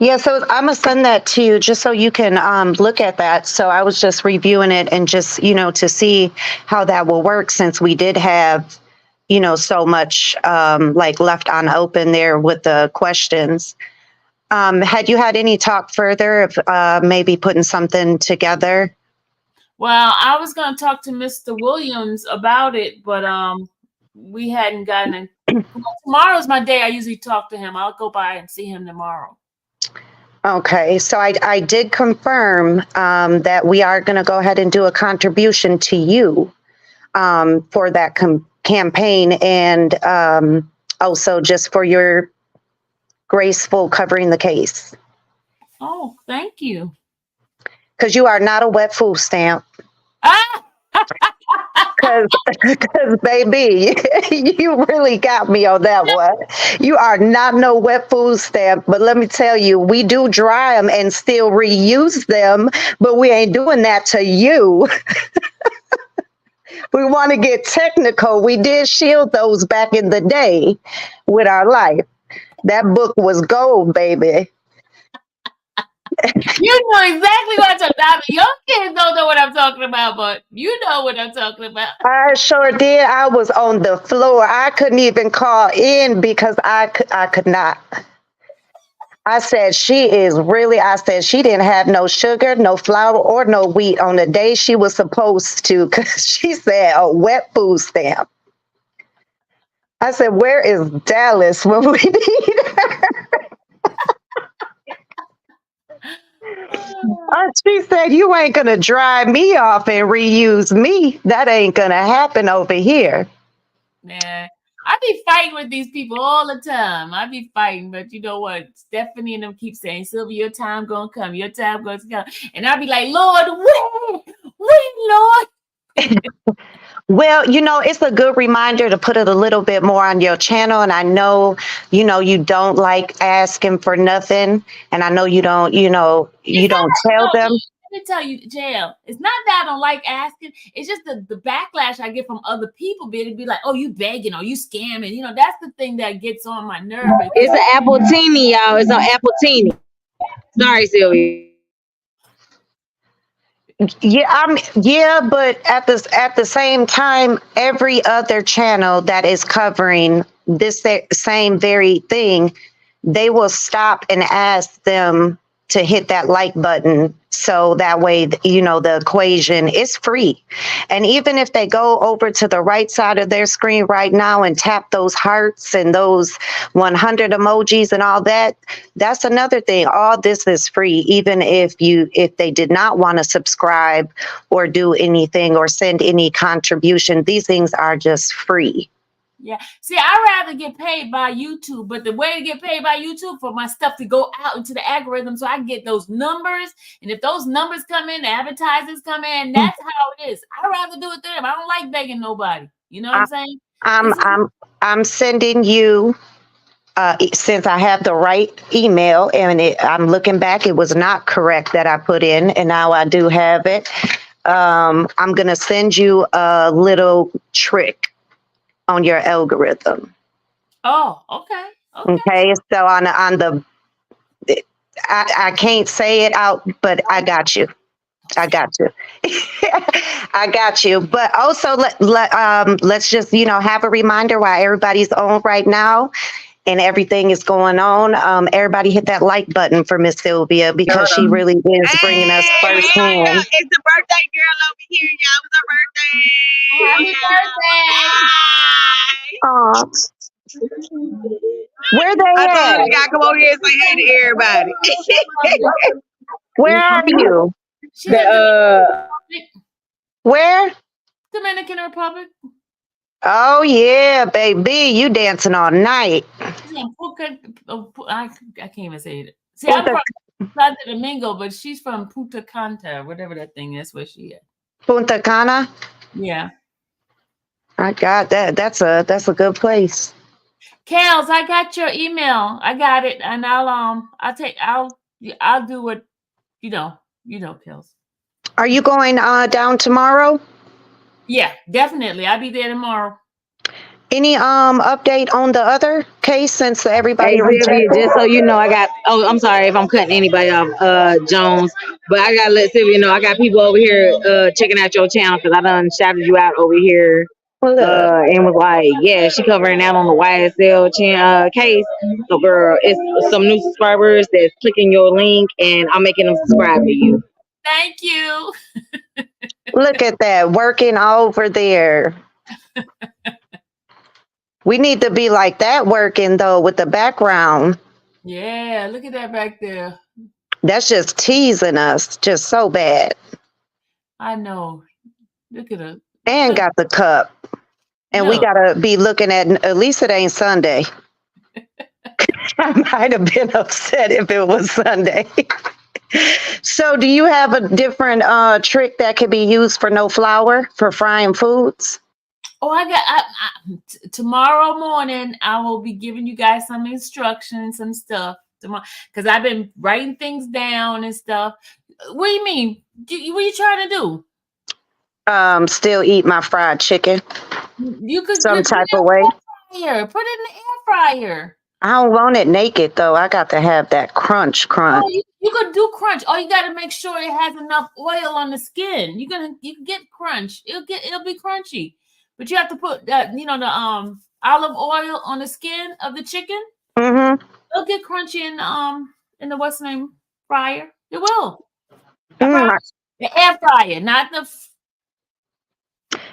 Yeah, so I'm gonna send that to you just so you can look at that. So I was just reviewing it and just, to see how that will work since we did have, so much like left on open there with the questions. Had you had any talk further of maybe putting something together? Well, I was going to talk to Mr. Williams about it, but we hadn't gotten it. Tomorrow's my day. I usually talk to him. I'll go by and see him tomorrow. Okay, so I did confirm that we are going to go ahead and do a contribution to you for that campaign, and also just for your graceful covering the case. Oh, thank you. Because you are not a wet food stamp. Because baby, you really got me on that one. You are not no wet food stamp, but let me tell you, we do dry them and still reuse them, but we ain't doing that to you. We want to get technical. We did shield those back in the day with our life. That book was gold, baby. You know exactly what I'm talking about. Your kids don't know what I'm talking about, but you know what I'm talking about. I sure did. I was on the floor. I couldn't even call in because I could not. I said, she said she didn't have no sugar, no flour, or no wheat on the day she was supposed to, because she said a wet food stamp. I said, where is Dallas when we need her? She said, you ain't going to dry me off and reuse me. That ain't going to happen over here. Man, I be fighting with these people all the time. I be fighting, but you know what? Stephanie and them keep saying, Sylvia, your time gonna come. Your time gonna come. And I be like, Lord, when, Lord? Well, it's a good reminder to put it a little bit more on your channel. And I know, you don't like asking for nothing. And I know you don't, you don't tell them. Let me tell you, JL, it's not that I don't like asking. It's just the backlash I get from other people. It'd be like, oh, you begging or you scamming. That's the thing that gets on my nerve. It's an apple teeny, y'all. It's an apple teeny. Sorry, Sylvia. Yeah, but at the same time, every other channel that is covering this same very thing, they will stop and ask them to hit that like button. So that way, you know, the equation is free. And even if they go over to the right side of their screen right now and tap those hearts and those 100 emojis and all that, that's another thing. All this is free. Even if they did not want to subscribe or do anything or send any contribution, these things are just free. Yeah. See, I'd rather get paid by YouTube, but the way to get paid by YouTube for my stuff to go out into the algorithm so I can get those numbers. And if those numbers come in, the advertisers come in, that's how it is. I'd rather do it them. I don't like begging nobody. You know what I'm saying? I'm sending you, since I have the right email, and I'm looking back, it was not correct that I put in, and now I do have it. I'm going to send you a little trick on your algorithm. Oh, okay. Okay. So on the, I can't say it out, but I got you. I got you. But also let's just, you know, have a reminder while everybody's on right now and everything is going on. Everybody hit that like button for Miss Sylvia, because she really is bringing us firsthand. It's the birthday girl over here, y'all. It's her birthday. Happy birthday. Aw. Where they I told her at? we gotta come over here and say hey to everybody. Where are you? She's in Where? Dominican Republic. Oh yeah, baby, you dancing all night. She's in I can't even say it. See, I'm from Santo Domingo, but she's from Punta Cana, whatever that thing is, where she is. Punta Cana. Yeah. I got that. That's a good place. Kels, I got your email. I got it, and I'll do what you know, Kels. Are you going down tomorrow? Yeah, definitely. I'll be there tomorrow. Any update on the other case, since everybody Hey, Sylvia, just so you know, I'm sorry if I'm cutting anybody off, Jones, but I gotta let Sylvia know I got people over here checking out your channel because I done shouted you out over here. And was like, yeah, she covering out on the YSL case. So, girl, it's some new subscribers that's clicking your link, and I'm making them subscribe to you. Thank you. Look at that, working over there. We need to be like that working, though, with the background. Yeah, look at that back there. That's just teasing us, just so bad. I know. Look at it. And got the cup. And we gotta be looking at least it ain't Sunday. I might have been upset if it was Sunday. So do you have a different trick that can be used for no flour for frying foods? Oh, tomorrow morning I will be giving you guys some instructions, some stuff tomorrow, because I've been writing things down and stuff. What do you mean? What are you trying to do? Still eat my fried chicken. You could some type of way. Put it in the air fryer. I don't want it naked though. I got to have that crunch. Oh, you could do crunch. Oh, you got to make sure it has enough oil on the skin. You can get crunch. It'll be crunchy, but you have to put that the olive oil on the skin of the chicken. Mm-hmm. It'll get crunchy in the what's the name fryer. It will. The air fryer, not the.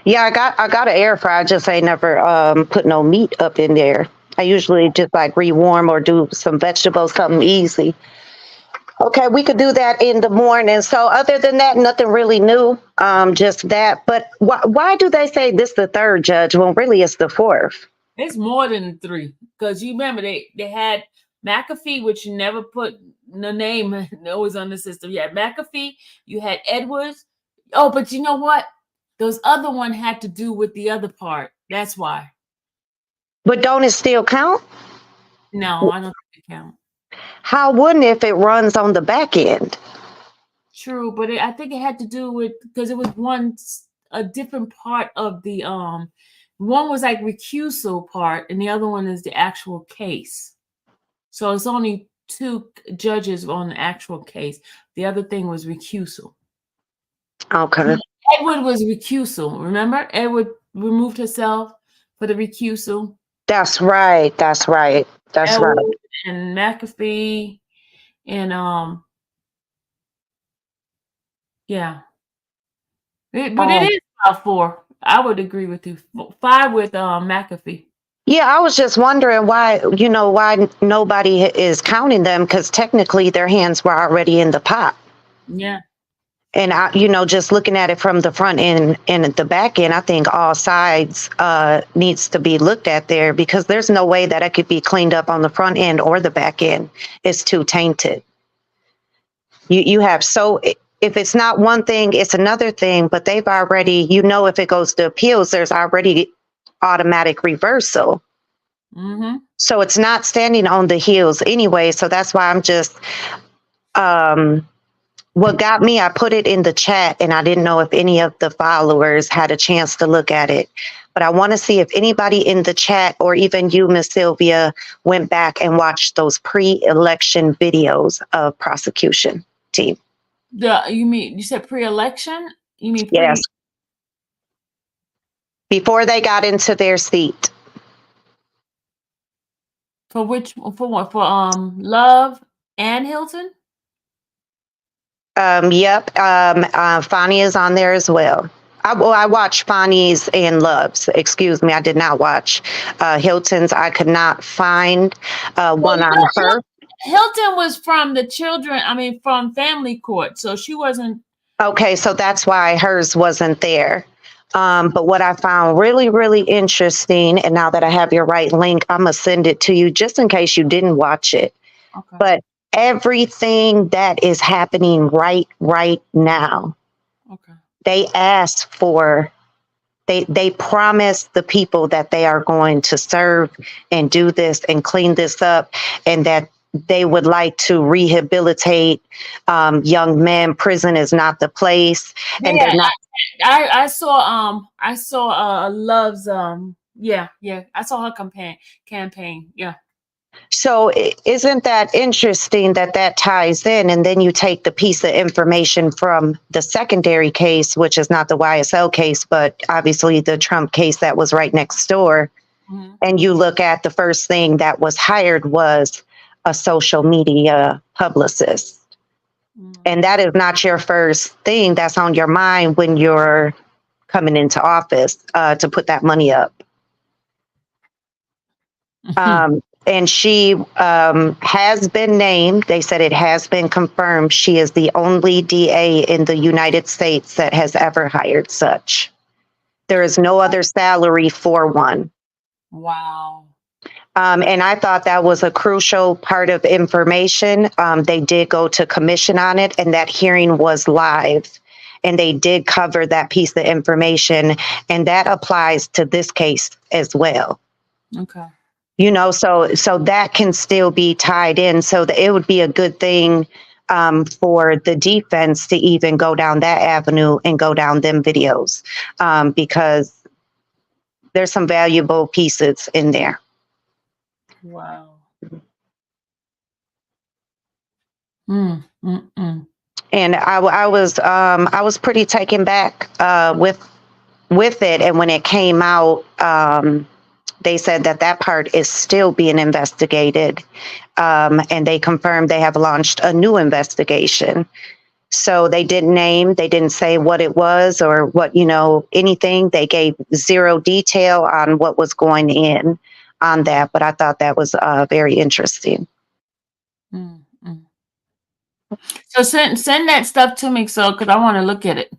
Yeah, I got an air fryer. I just ain't never put no meat up in there. I usually just like rewarm or do some vegetables, something easy. Okay, we could do that in the morning. So other than that, nothing really new. Just that. But why do they say this the third judge when really it's the fourth? It's more than 3, because you remember they had McAfee, which you never put the name always on the system. You had McAfee, you had Edwards. Oh, but you know what? Those other one had to do with the other part. That's why. But don't it still count? No, I don't think it counts. How wouldn't if it runs on the back end? True, but I think it had to do with, because it was a different part of the one was like recusal part, and the other one is the actual case. So it's only 2 judges on the actual case. The other thing was recusal. Okay. Edward was recusal. Remember, Edward removed herself for the recusal. That's right. Edward And McAfee and Yeah. But it is about 4. I would agree with you. 5 with McAfee. Yeah, I was just wondering why, why nobody is counting them, because technically their hands were already in the pot. Yeah. And just looking at it from the front end and the back end, I think all sides needs to be looked at there, because there's no way that it could be cleaned up on the front end or the back end. It's too tainted. You have, so if it's not one thing, it's another thing, but they've already, if it goes to appeals, there's already automatic reversal. Mm-hmm. So it's not standing on the heels anyway. So that's why I'm just, what got me, I put it in the chat, and I didn't know if any of the followers had a chance to look at it. But I want to see if anybody in the chat, or even you, Miss Sylvia, went back and watched those pre-election videos of prosecution team. You said pre-election? You mean Yes. Before they got into their seat. For what? Love and Hilton? Yep. Fonnie is on there as well. I watched Fonnie's and Love's. Excuse me, I did not watch Hilton's. I could not find one on her. Hilton was from the children. From family court, so she wasn't. Okay, so that's why hers wasn't there. But what I found really, really interesting, and now that I have your right link, I'm gonna send it to you just in case you didn't watch it. Okay. But everything that is happening right now, Okay. they asked for, they promised the people that they are going to serve and do this and clean this up, and that they would like to rehabilitate young men. Prison is not the place. And yeah, they're not. I saw Love's yeah, I saw her campaign. Yeah. So isn't that interesting that ties in? And then you take the piece of information from the secondary case, which is not the YSL case, but obviously the Trump case that was right next door. Mm-hmm. And you look at the first thing that was hired was a social media publicist. Mm-hmm. And that is not your first thing that's on your mind when you're coming into office to put that money up. And she has been named. They said it has been confirmed. She is the only DA in the United States that has ever hired such. There is no other salary for one. Wow. And I thought that was a crucial part of information. They did go to commission on it, and that hearing was live. And they did cover that piece of information, and that applies to this case as well. Okay. So that can still be tied in. So it would be a good thing for the defense to even go down that avenue and go down them videos, because there's some valuable pieces in there. Wow. And I was pretty taken back with it. And when it came out, they said that part is still being investigated. And they confirmed they have launched a new investigation. So they didn't say what it was or what, anything. They gave zero detail on what was going in on that. But I thought that was very interesting. So send that stuff to me, because I want to look at it.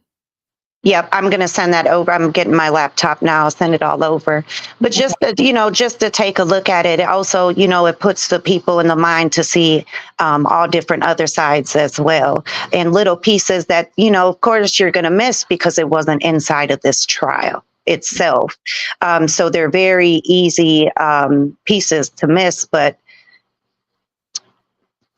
Yep, I'm going to send that over. I'm getting my laptop now. I'll send it all over. But just to take a look at it. Also, it puts the people in the mind to see all different other sides as well. And little pieces that, of course, you're going to miss because it wasn't inside of this trial itself. So they're very easy pieces to miss, but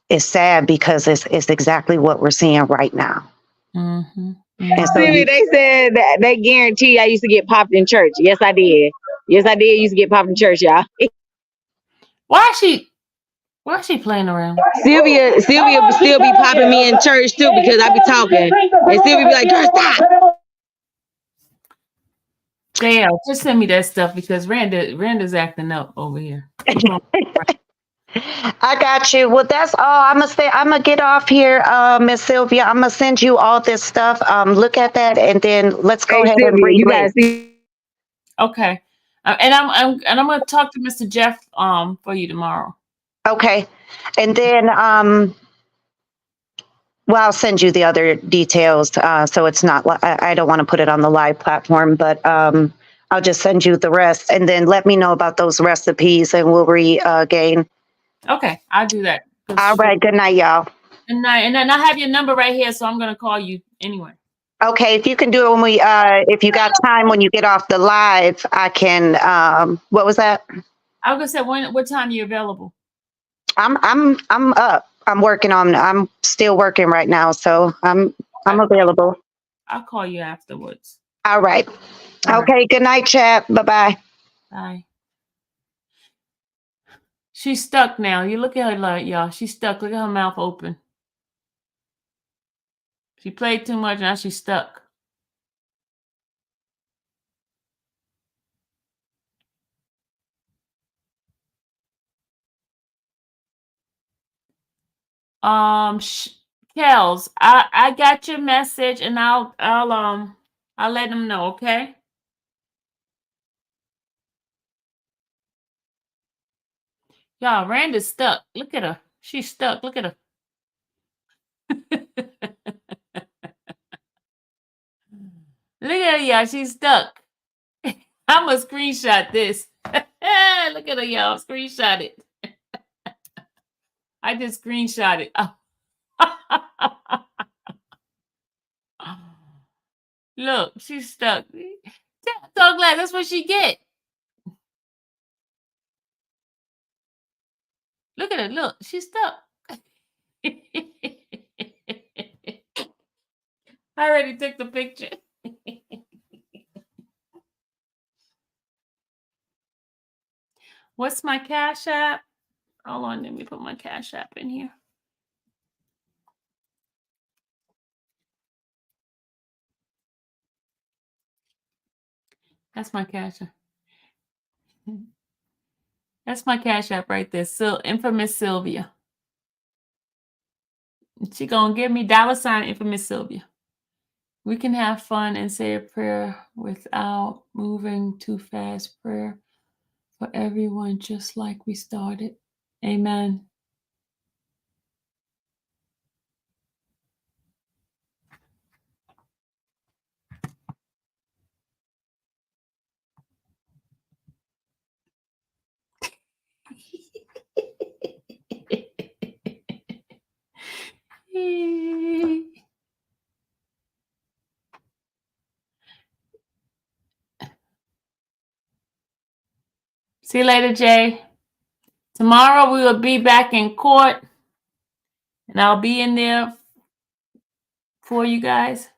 it's sad because it's exactly what we're seeing right now. Mm-hmm. And so They said that they guarantee I used to get popped in church. Yes, I did. Yes, I did used to get popped in church, y'all. Why is she playing around? Sylvia would still be popping me in church too because I be talking. And Sylvia be like, girl, stop. JL, just send me that stuff because Randa's acting up over here. I got you. Well, that's all. I'm gonna get off here, Miss Sylvia. I'm gonna send you all this stuff. Look at that, and then let's go Hey ahead and Sylvia, you relink. guys see? Okay. And I'm gonna talk to Mr. Jeff for you tomorrow. Okay, and then well, I'll send you the other details. So it's not. I don't want to put it on the live platform, but I'll just send you the rest, and then let me know about those recipes, and we'll regain. Okay, I'll do that. All right. Good night, y'all. And then I have your number right here, so I'm gonna call you anyway. Okay, if you can do it when we, if you got time when you get off the live, I can. What was that? I was gonna say what time you available? I'm up. I'm working on. I'm still working right now, so I'm available. I'll call you afterwards. All right. All Okay. Good night, chat. Bye bye. Bye. She's stuck now. You look at her like y'all. She's stuck. Look at her mouth open. She played too much. Now she's stuck. Kels, I got your message, and I'll let them know. Okay. Y'all, Randa's stuck. Look at her. She's stuck. Look at her. Look at her, y'all. She's stuck. I'm gonna screenshot this. Look at her, y'all. Screenshot it. I just screenshot it. Look, she's stuck. So glad that's what she get. Look at her. Look, she's stuck. I already took the picture. What's my Cash App? Hold on, let me put my Cash App in here. That's my Cash App. That's my Cash App right there. So infamous Sylvia. She gonna give me $ infamous Sylvia. We can have fun and say a prayer without moving too fast. Prayer for everyone, just like we started. Amen. See you later, Jay. Tomorrow we will be back in court, and I'll be in there for you guys.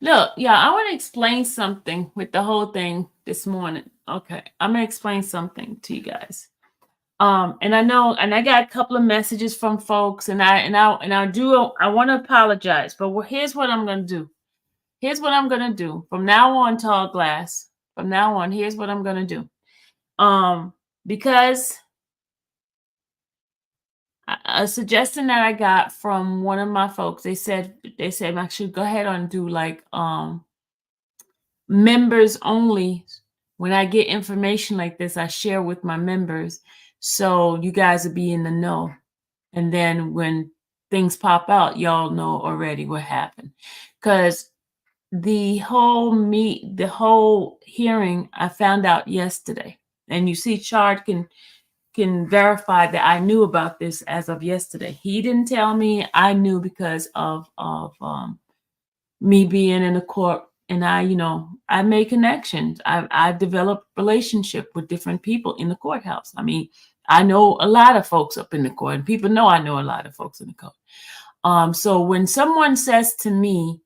Look, yeah, I want to explain something with the whole thing this morning. Okay, I'm gonna explain something to you guys. And I know, and I got a couple of messages from folks, and I want to apologize, but here's what I'm gonna do. Here's what I'm gonna do from now on, Tall Glass. From now on, here's what I'm gonna do. Because a suggestion that I got from one of my folks, they said I should go ahead and do like members only. When I get information like this, I share with my members, so you guys will be in the know. And then when things pop out, y'all know already what happened. Because the whole hearing, I found out yesterday. And you see, Chard can verify that I knew about this as of yesterday. He didn't tell me. I knew because of me being in the court, and I made connections. I developed relationship with different people in the courthouse. I mean, I know a lot of folks up in the court, and people know I know a lot of folks in the court. So when someone says to me,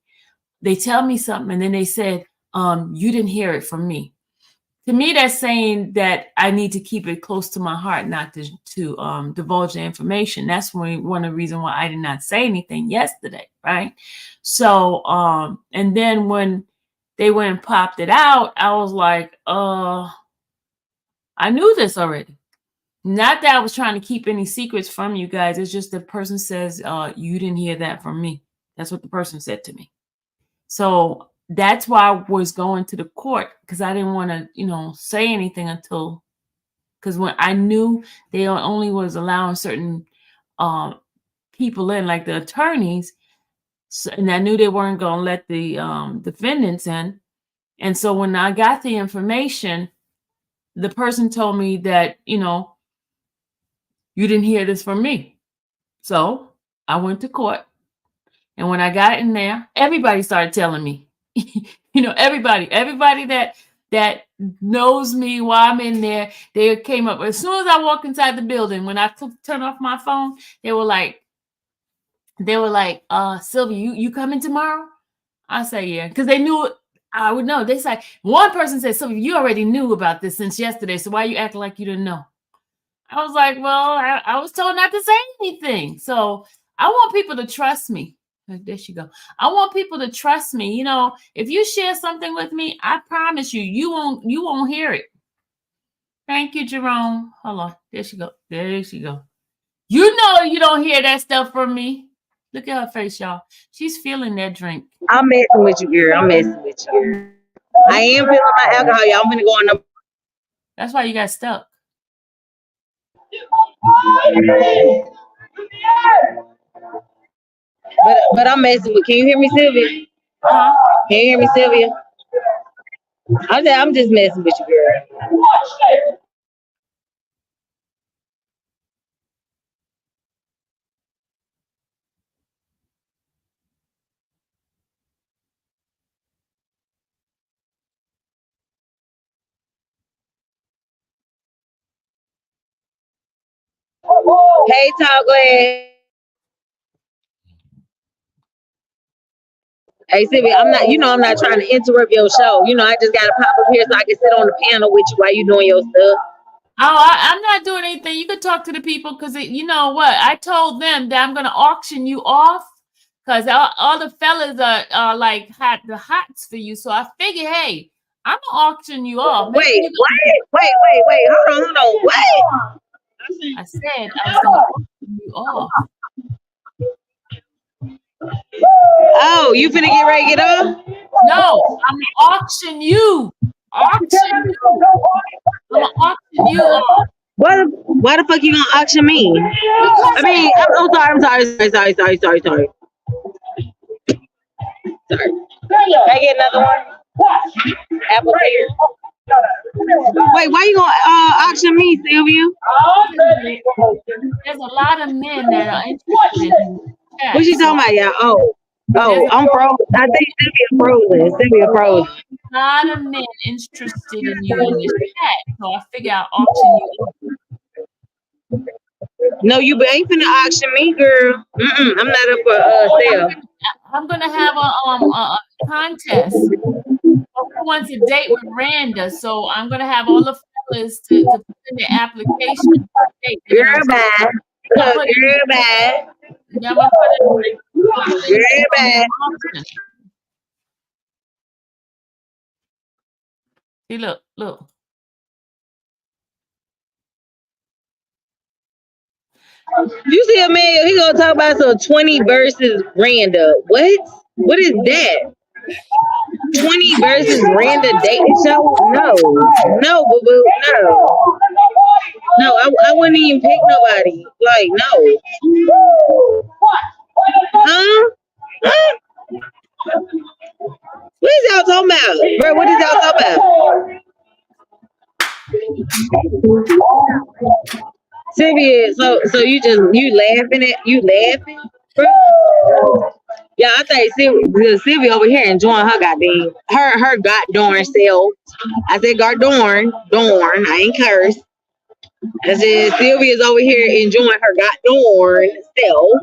they tell me something, and then they said, you didn't hear it from me. To me, that's saying that I need to keep it close to my heart, not to divulge the information. That's one of the reasons why I did not say anything yesterday, right? So, and then when they went and popped it out, I was like, I knew this already. Not that I was trying to keep any secrets from you guys. It's just the person says, you didn't hear that from me. That's what the person said to me. So that's why I was going to the court, because I didn't want to, say anything until, because when I knew they only was allowing certain people in, like the attorneys, and I knew they weren't going to let the defendants in. And so when I got the information, the person told me that, you didn't hear this from me. So I went to court. And when I got in there, everybody started telling me, everybody that knows me while I'm in there, they came up. As soon as I walked inside the building, when I turned off my phone, they were like, Sylvia, you coming tomorrow? I say, yeah, because they knew I would know. They said, one person said, Sylvia, you already knew about this since yesterday, so why you acting like you didn't know? I was like, well, I was told not to say anything. So I want people to trust me. There she go. I want people to trust me. If you share something with me, I promise you won't hear it. Thank you, Jerome. Hold on. There she go. There she go. You don't hear that stuff from me. Look at her face, y'all. She's feeling that drink. I'm messing with you, girl. I'm messing with you, girl. I am feeling my alcohol, y'all. I'm gonna go on the. That's why you got stuck. But I'm messing with. Can you hear me, Sylvia? Uh-huh. Can you hear me, Sylvia? I'm just messing with you, girl. Hey, Todd, go ahead. Hey, Sylvia, I'm not trying to interrupt your show. I just gotta pop up here so I can sit on the panel with you while you doing your stuff. Oh, I'm not doing anything. You could talk to the people, because you know what? I told them that I'm going to auction you off, because all the fellas are like the hots for you. So I figure, hey, I'm going to auction you off. Wait, hold on. Wait. I said I was going to auction you off. Oh, you finna get ready to get off? No, I'm going to auction you. I'm going to auction you off. Why the fuck you gonna auction me? I mean, I'm sorry. Sorry. Can I get another one? Apple pear. Wait, why you gonna auction me, Sylvia? There's a lot of men that are interested in that. What you talking about, y'all? Oh, I'm frozen. I think Sylvia frozen. A lot of men interested in you in this chat, so I figure I'll auction you off. No, you ain't finna auction me, girl. I'm not up for sale. I'm gonna have a contest. Who wants a date with Randa? So I'm gonna have all the fellas to put in their application. Girl, bye. Girl, bye. Girl, bye. See, look. You see a man, he gonna talk about some 20 versus Randa. What? What is that? 20 versus Randa dating show? No, boo boo, no. No, I wouldn't even pick nobody. Like, no. Huh? What is y'all talking about? Bro, what is y'all talking about? Sylvia, so you laughing, bro? Yeah, I think Sylvia over here enjoying her goddamn self. I said dorn, I ain't cursed. I said Sylvia's over here enjoying her goddamn self.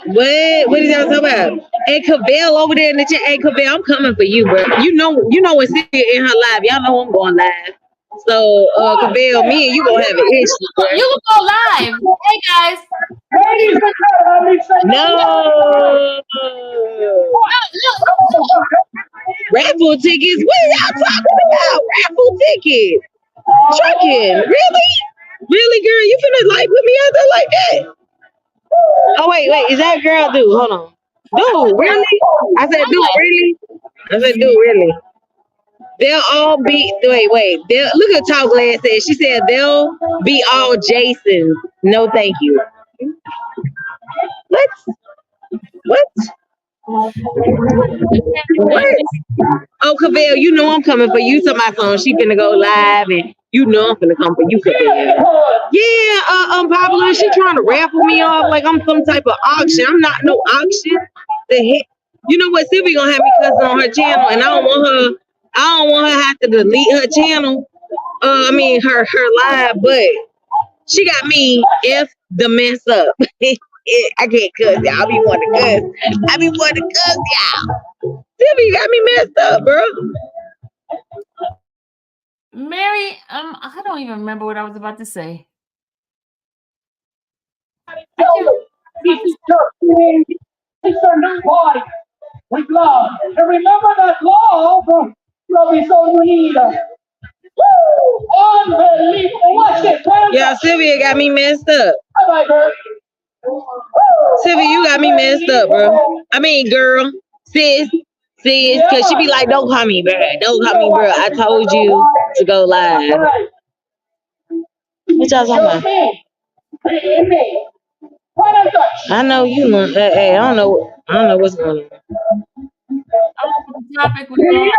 What is y'all talking about? Hey, Cavell over there in the chat. Hey, Cavell, I'm coming for you, bro. You know when Sylvia in her live, y'all know I'm going live. So, Cavell, me and you gonna have an issue, bro. You can go live. Hey guys. Ladies and gentlemen, No. Raffle tickets? What are y'all talking about? Raffle tickets? Trucking? Really? Really, girl? You finna like put me out there like that? Oh wait, is that girl? Dude, hold on. Dude, really? I said, dude, really? I said, dude, really? They'll all be wait. They'll look at Talk Glass said. She said they'll be all Jason. No, thank you. What? What? What? Oh, Cavell, you know I'm coming for you. To my song, she finna go live, and you know I'm finna come for you, Cavell. Yeah, Pablo, she trying to raffle me off like I'm some type of auction. I'm not no auction. The heck, you know what? Sylvia gonna have me cussing on her channel, and I don't want her have to delete her channel. Her live, but she got me F the mess up. I can't cuss y'all. I be wanting to cuss y'all. Sylvia got me messed up, bro. Mary, I don't even remember what I was about to say. this is a new body with love. And remember that love is all you need. Unbelievable. Watch this. Yeah, Sylvia got me messed up. Bye-bye, girl. Sylvia, you got me messed up, bro. I mean, girl, sis, because she be like, don't call me, bro. Don't call me, bro. I told you to go live. What y'all talking about? I know you know. Hey, I don't know what's going on. The topic was music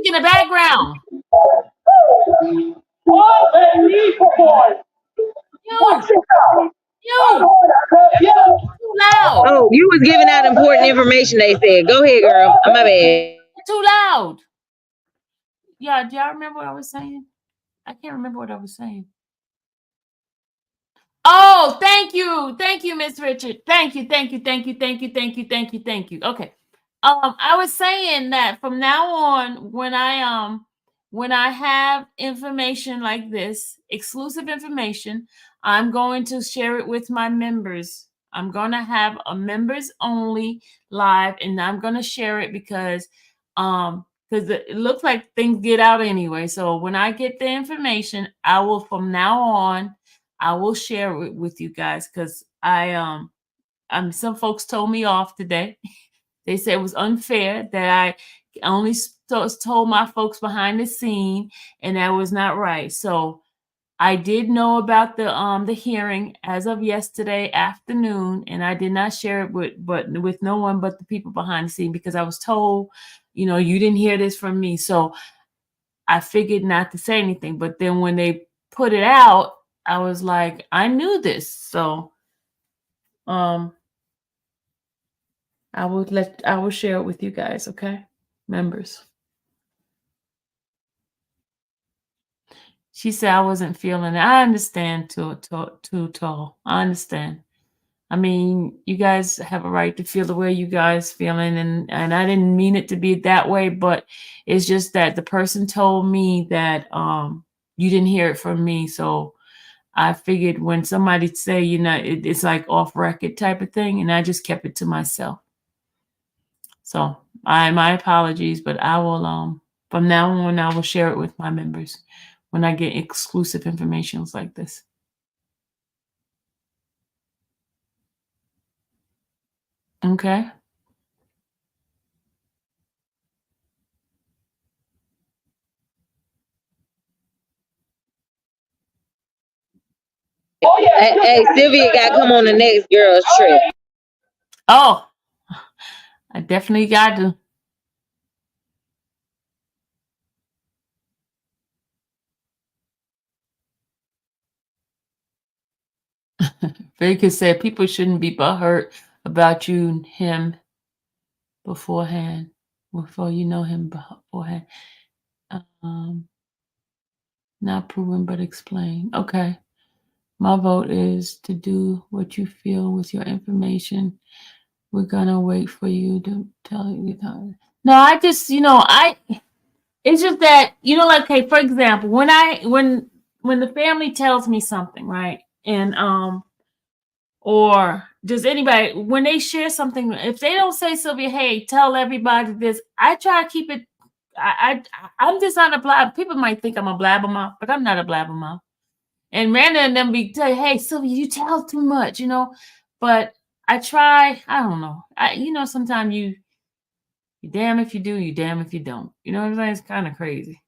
in the background. You too loud. Oh, you was giving out important information. They said, "Go ahead, girl." My bad. Too loud. Yeah, do y'all remember what I was saying? I can't remember what I was saying. Oh, thank you, Miss Richard. Thank you. Okay. I was saying that from now on, when I have information like this, exclusive information, I'm going to share it with my members. I'm going to have a members only live, and I'm going to share it because it looks like things get out anyway. So when I get the information, I will from now on I will share it with you guys because some folks told me off today. They said it was unfair that I only told my folks behind the scene, and that was not right. So I did know about the hearing as of yesterday afternoon, and I did not share it with no one but the people behind the scene because I was told, you didn't hear this from me. So I figured not to say anything. But then when they put it out, I was like, I knew this. So I will share it with you guys, okay? Members. She said I wasn't feeling it. I understand too tall. I understand. I mean, you guys have a right to feel the way you guys feeling, and I didn't mean it to be that way, but it's just that the person told me that you didn't hear it from me. So I figured when somebody say, it's like off record type of thing, and I just kept it to myself. So my apologies, but I will from now on I will share it with my members when I get exclusive information like this. Okay. Hey, Sylvia got to come on the next girls trip. Oh, I definitely got to. Vegas said people shouldn't be butthurt about you and him beforehand, before you know him beforehand. Not proven, but explain. Okay. My vote is to do what you feel with your information. We're gonna wait for you to tell you. No, I just, It's just that, you know, like, okay, for example, when the family tells me something, right? And or does anybody, when they share something, if they don't say, Sylvia, hey, tell everybody this, I try to keep it. I'm just not a blab. People might think I'm a blabbermouth, but I'm not a blabbermouth. And Randa and them be tell you, hey, Sylvia, you tell too much, you know. But I try. I don't know. Sometimes you damn if you do, you damn if you don't. You know what I'm saying? It's kind of crazy.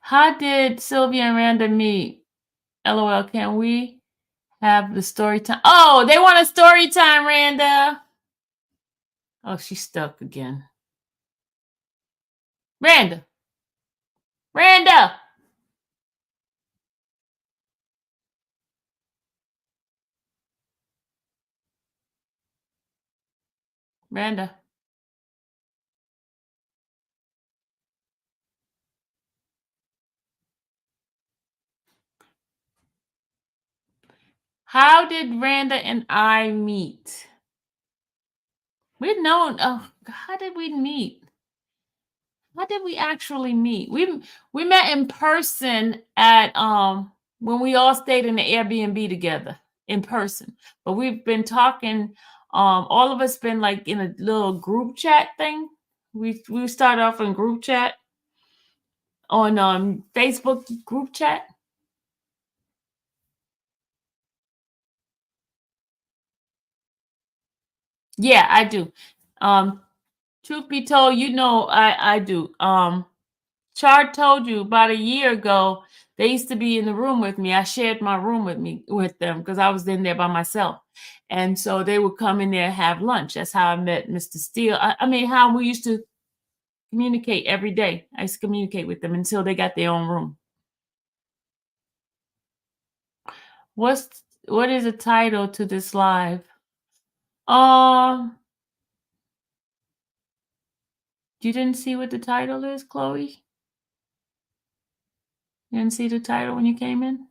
How did Sylvia and Randa meet? LOL. Can we have the story time? Oh, they want a story time, Randa. Oh, she's stuck again. Randa. Randa. Randa. How did Randa and I meet? We'd known. Oh, how did we meet? How did we actually meet? We met in person at when we all stayed in the Airbnb together in person. But we've been talking. All of us been like in a little group chat thing. We started off in group chat on Facebook group chat. Yeah, I do. Truth be told, I do. Char told you about a year ago, they used to be in the room with me. I shared my room with them because I was in there by myself. And so they would come in there and have lunch. That's how I met Mr. Steele. I mean, how we used to communicate every day. I used to communicate with them until they got their own room. What is the title to this live? You didn't see what the title is, Chloe? You didn't see the title when you came in?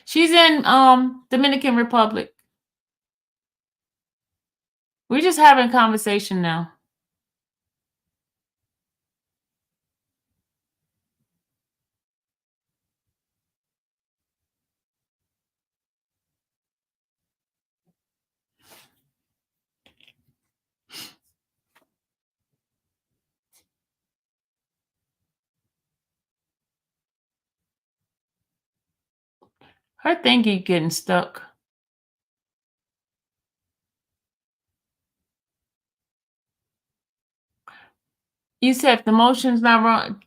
She's in Dominican Republic. We're just having a conversation now. Her thingy getting stuck. You said if the motion's not wrong,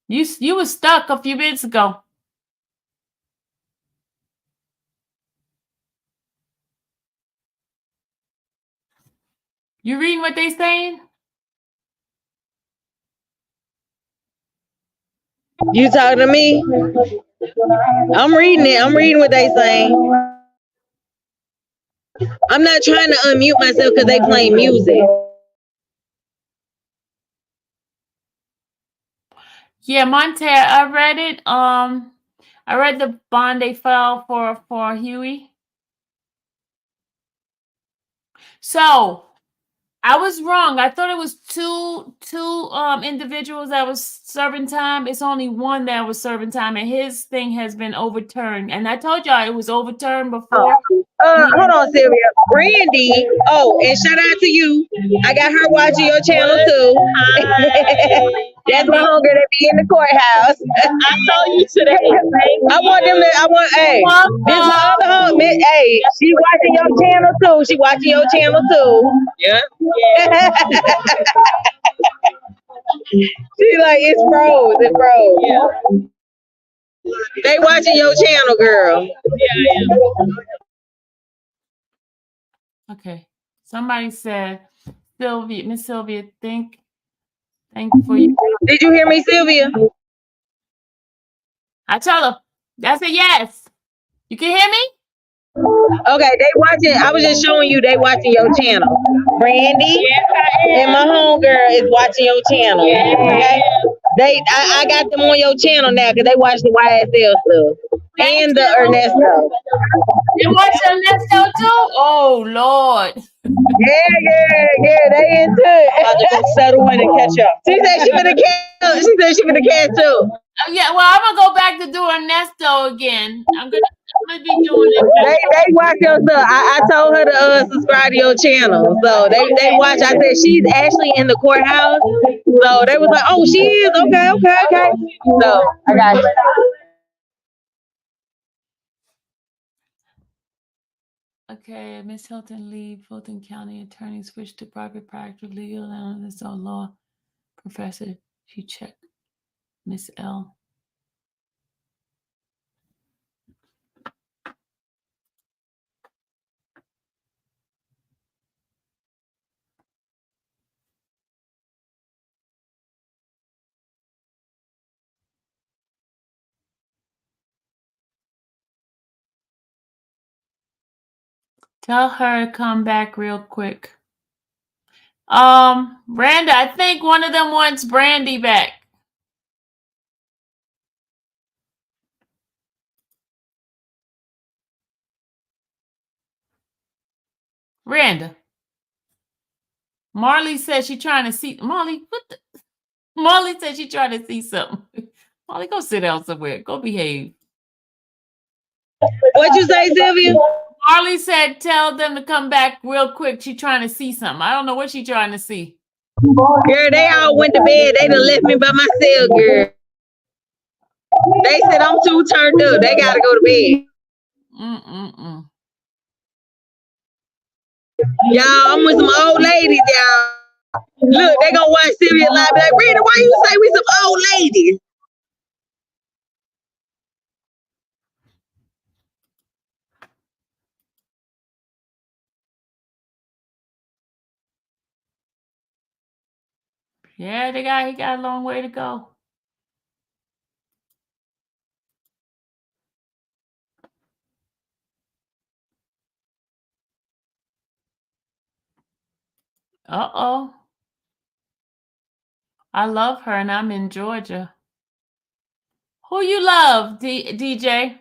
you was stuck a few minutes ago. You reading what they saying? You talking to me? I'm reading it. I'm reading what they saying. I'm not trying to unmute myself because they playing music. Yeah, Monte, I read it. I read the bond they filed for Huey. So I was wrong. I thought it was two individuals that was serving time. It's only one that was serving time, and his thing has been overturned. And I told y'all it was overturned before. Hold on, Sylvia. Brandy. Oh, and shout out to you. I got her watching your channel too. That's my hunger that be in the courthouse. I saw you today. Hey, this my other home. Hey, she watching your channel too. She watching your channel too. Yeah. She like, it's froze. It froze. Yeah. They watching your channel, girl. Yeah. Okay. Somebody said, Sylvia, Miss Sylvia, thank you for you. Did you hear me, Sylvia? I tell her. That's a yes. You can hear me? Okay, they watching. I was just showing you they watching your channel. Brandy and my homegirl is watching your channel. Okay. I got them on your channel now because they watch the YSL stuff Thank and the you. Ernesto. You watch Ernesto too? Oh Lord. Yeah, they into it. About to go settle in and catch up. She said she finna catch up. She said she finna catch up. Yeah, well, I'm gonna go back to do Ernesto again. I'm gonna be doing it. They watch your stuff. I told her to subscribe to your channel. So they watch. I said she's actually in the courthouse. So they was like, oh, she is. Okay. So I got you. Okay, Miss Hilton leave. Fulton County attorney switched to private practice, legal analyst or law professor. She checked. Miss L. Tell her to come back real quick. Randa, I think one of them wants Brandy back. Randa. Marley said she trying to see Marley. What the? Marley said she trying to see something. Marley, go sit down somewhere. Go behave. What you say, Sylvia? Marley said tell them to come back real quick. She trying to see something. I don't know what she trying to see. Girl, they all went to bed. They done left me by myself, girl. They said I'm too turned up. They gotta go to bed. Y'all, I'm with some old ladies, y'all. Look, they gonna watch Sylvia live. Be like, Rita, why you say we some old ladies? Yeah, he got a long way to go. Uh-oh. I love her and I'm in Georgia. Who you love, DJ?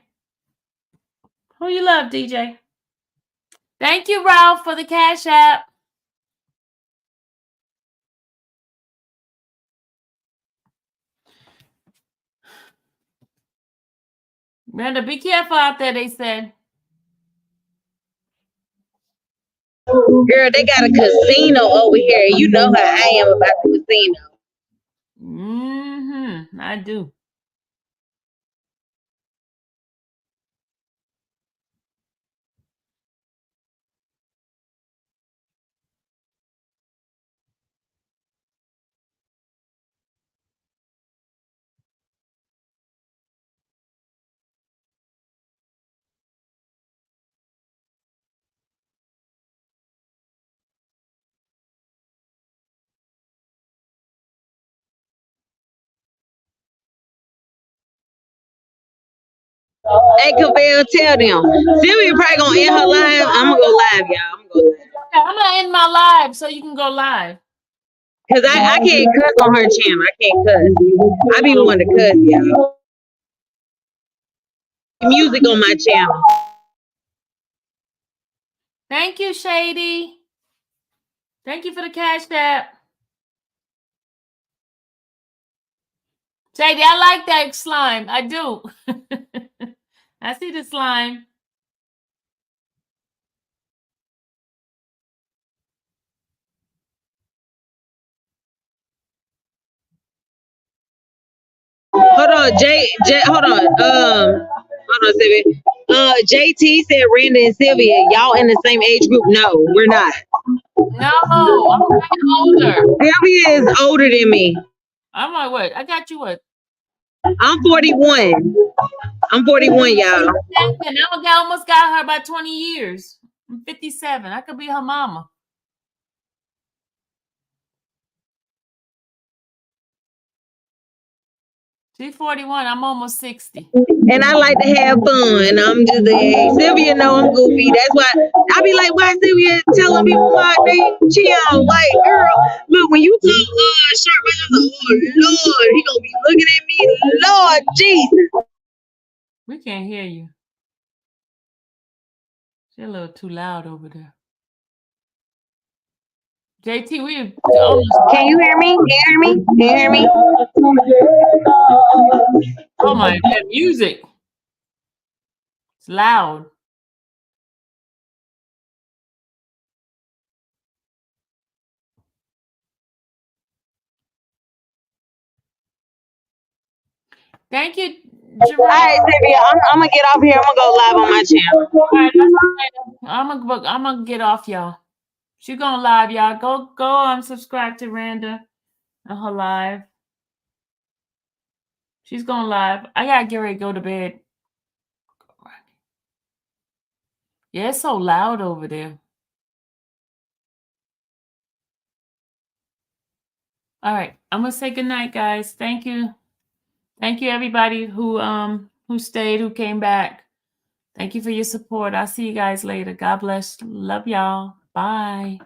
Who you love, DJ? Thank you, Ralph, for the Cash App. Randa, be careful out there, they said. Girl, they got a casino over here. You know how I am about the casino. I do. Hey, Cavell, tell them. Sylvia probably gonna end her live. I'm gonna go live, y'all. I'm gonna go live. Okay, I'm gonna end my live so you can go live. Cause I can't cuss on her channel. I can't cuss. I be wanting to cuss, y'all. Music on my channel. Thank you, Shady. Thank you for the Cash App. Shady, I like that slime. I do. I see the slime. Hold on, hold on, Sylvia. JT said Randa and Sylvia, y'all in the same age group. No, we're not. No, I'm way older. Sylvia is older than me. I'm like, what? I got you what? I'm 41. I'm 41, y'all. And I almost got her by 20 years. I'm 57. I could be her mama. She's 41. I'm almost 60. And I like to have fun. I'm just Sylvia know I'm goofy. That's why I be like, why Sylvia telling people my name? Chill, like, girl, look, when you talk short man, oh Lord, he gonna be looking at me, Lord Jesus. We can't hear you. She's a little too loud over there. JT, we almost. Can you hear me? Can you hear me? Can you hear me? Oh my, that music. It's loud. Thank you, Jerome. All right, Sylvia, I'm gonna get off here. I'm gonna go live on my channel. All right, I'm gonna get off, y'all. She going live, y'all. Go subscribe to Randa on her live. She's going live. I gotta get ready to go to bed. Yeah, it's so loud over there. All right, I'm gonna say good night, guys. Thank you everybody who stayed, who came back. Thank you for your support. I'll see you guys later. God bless. Love y'all. Bye.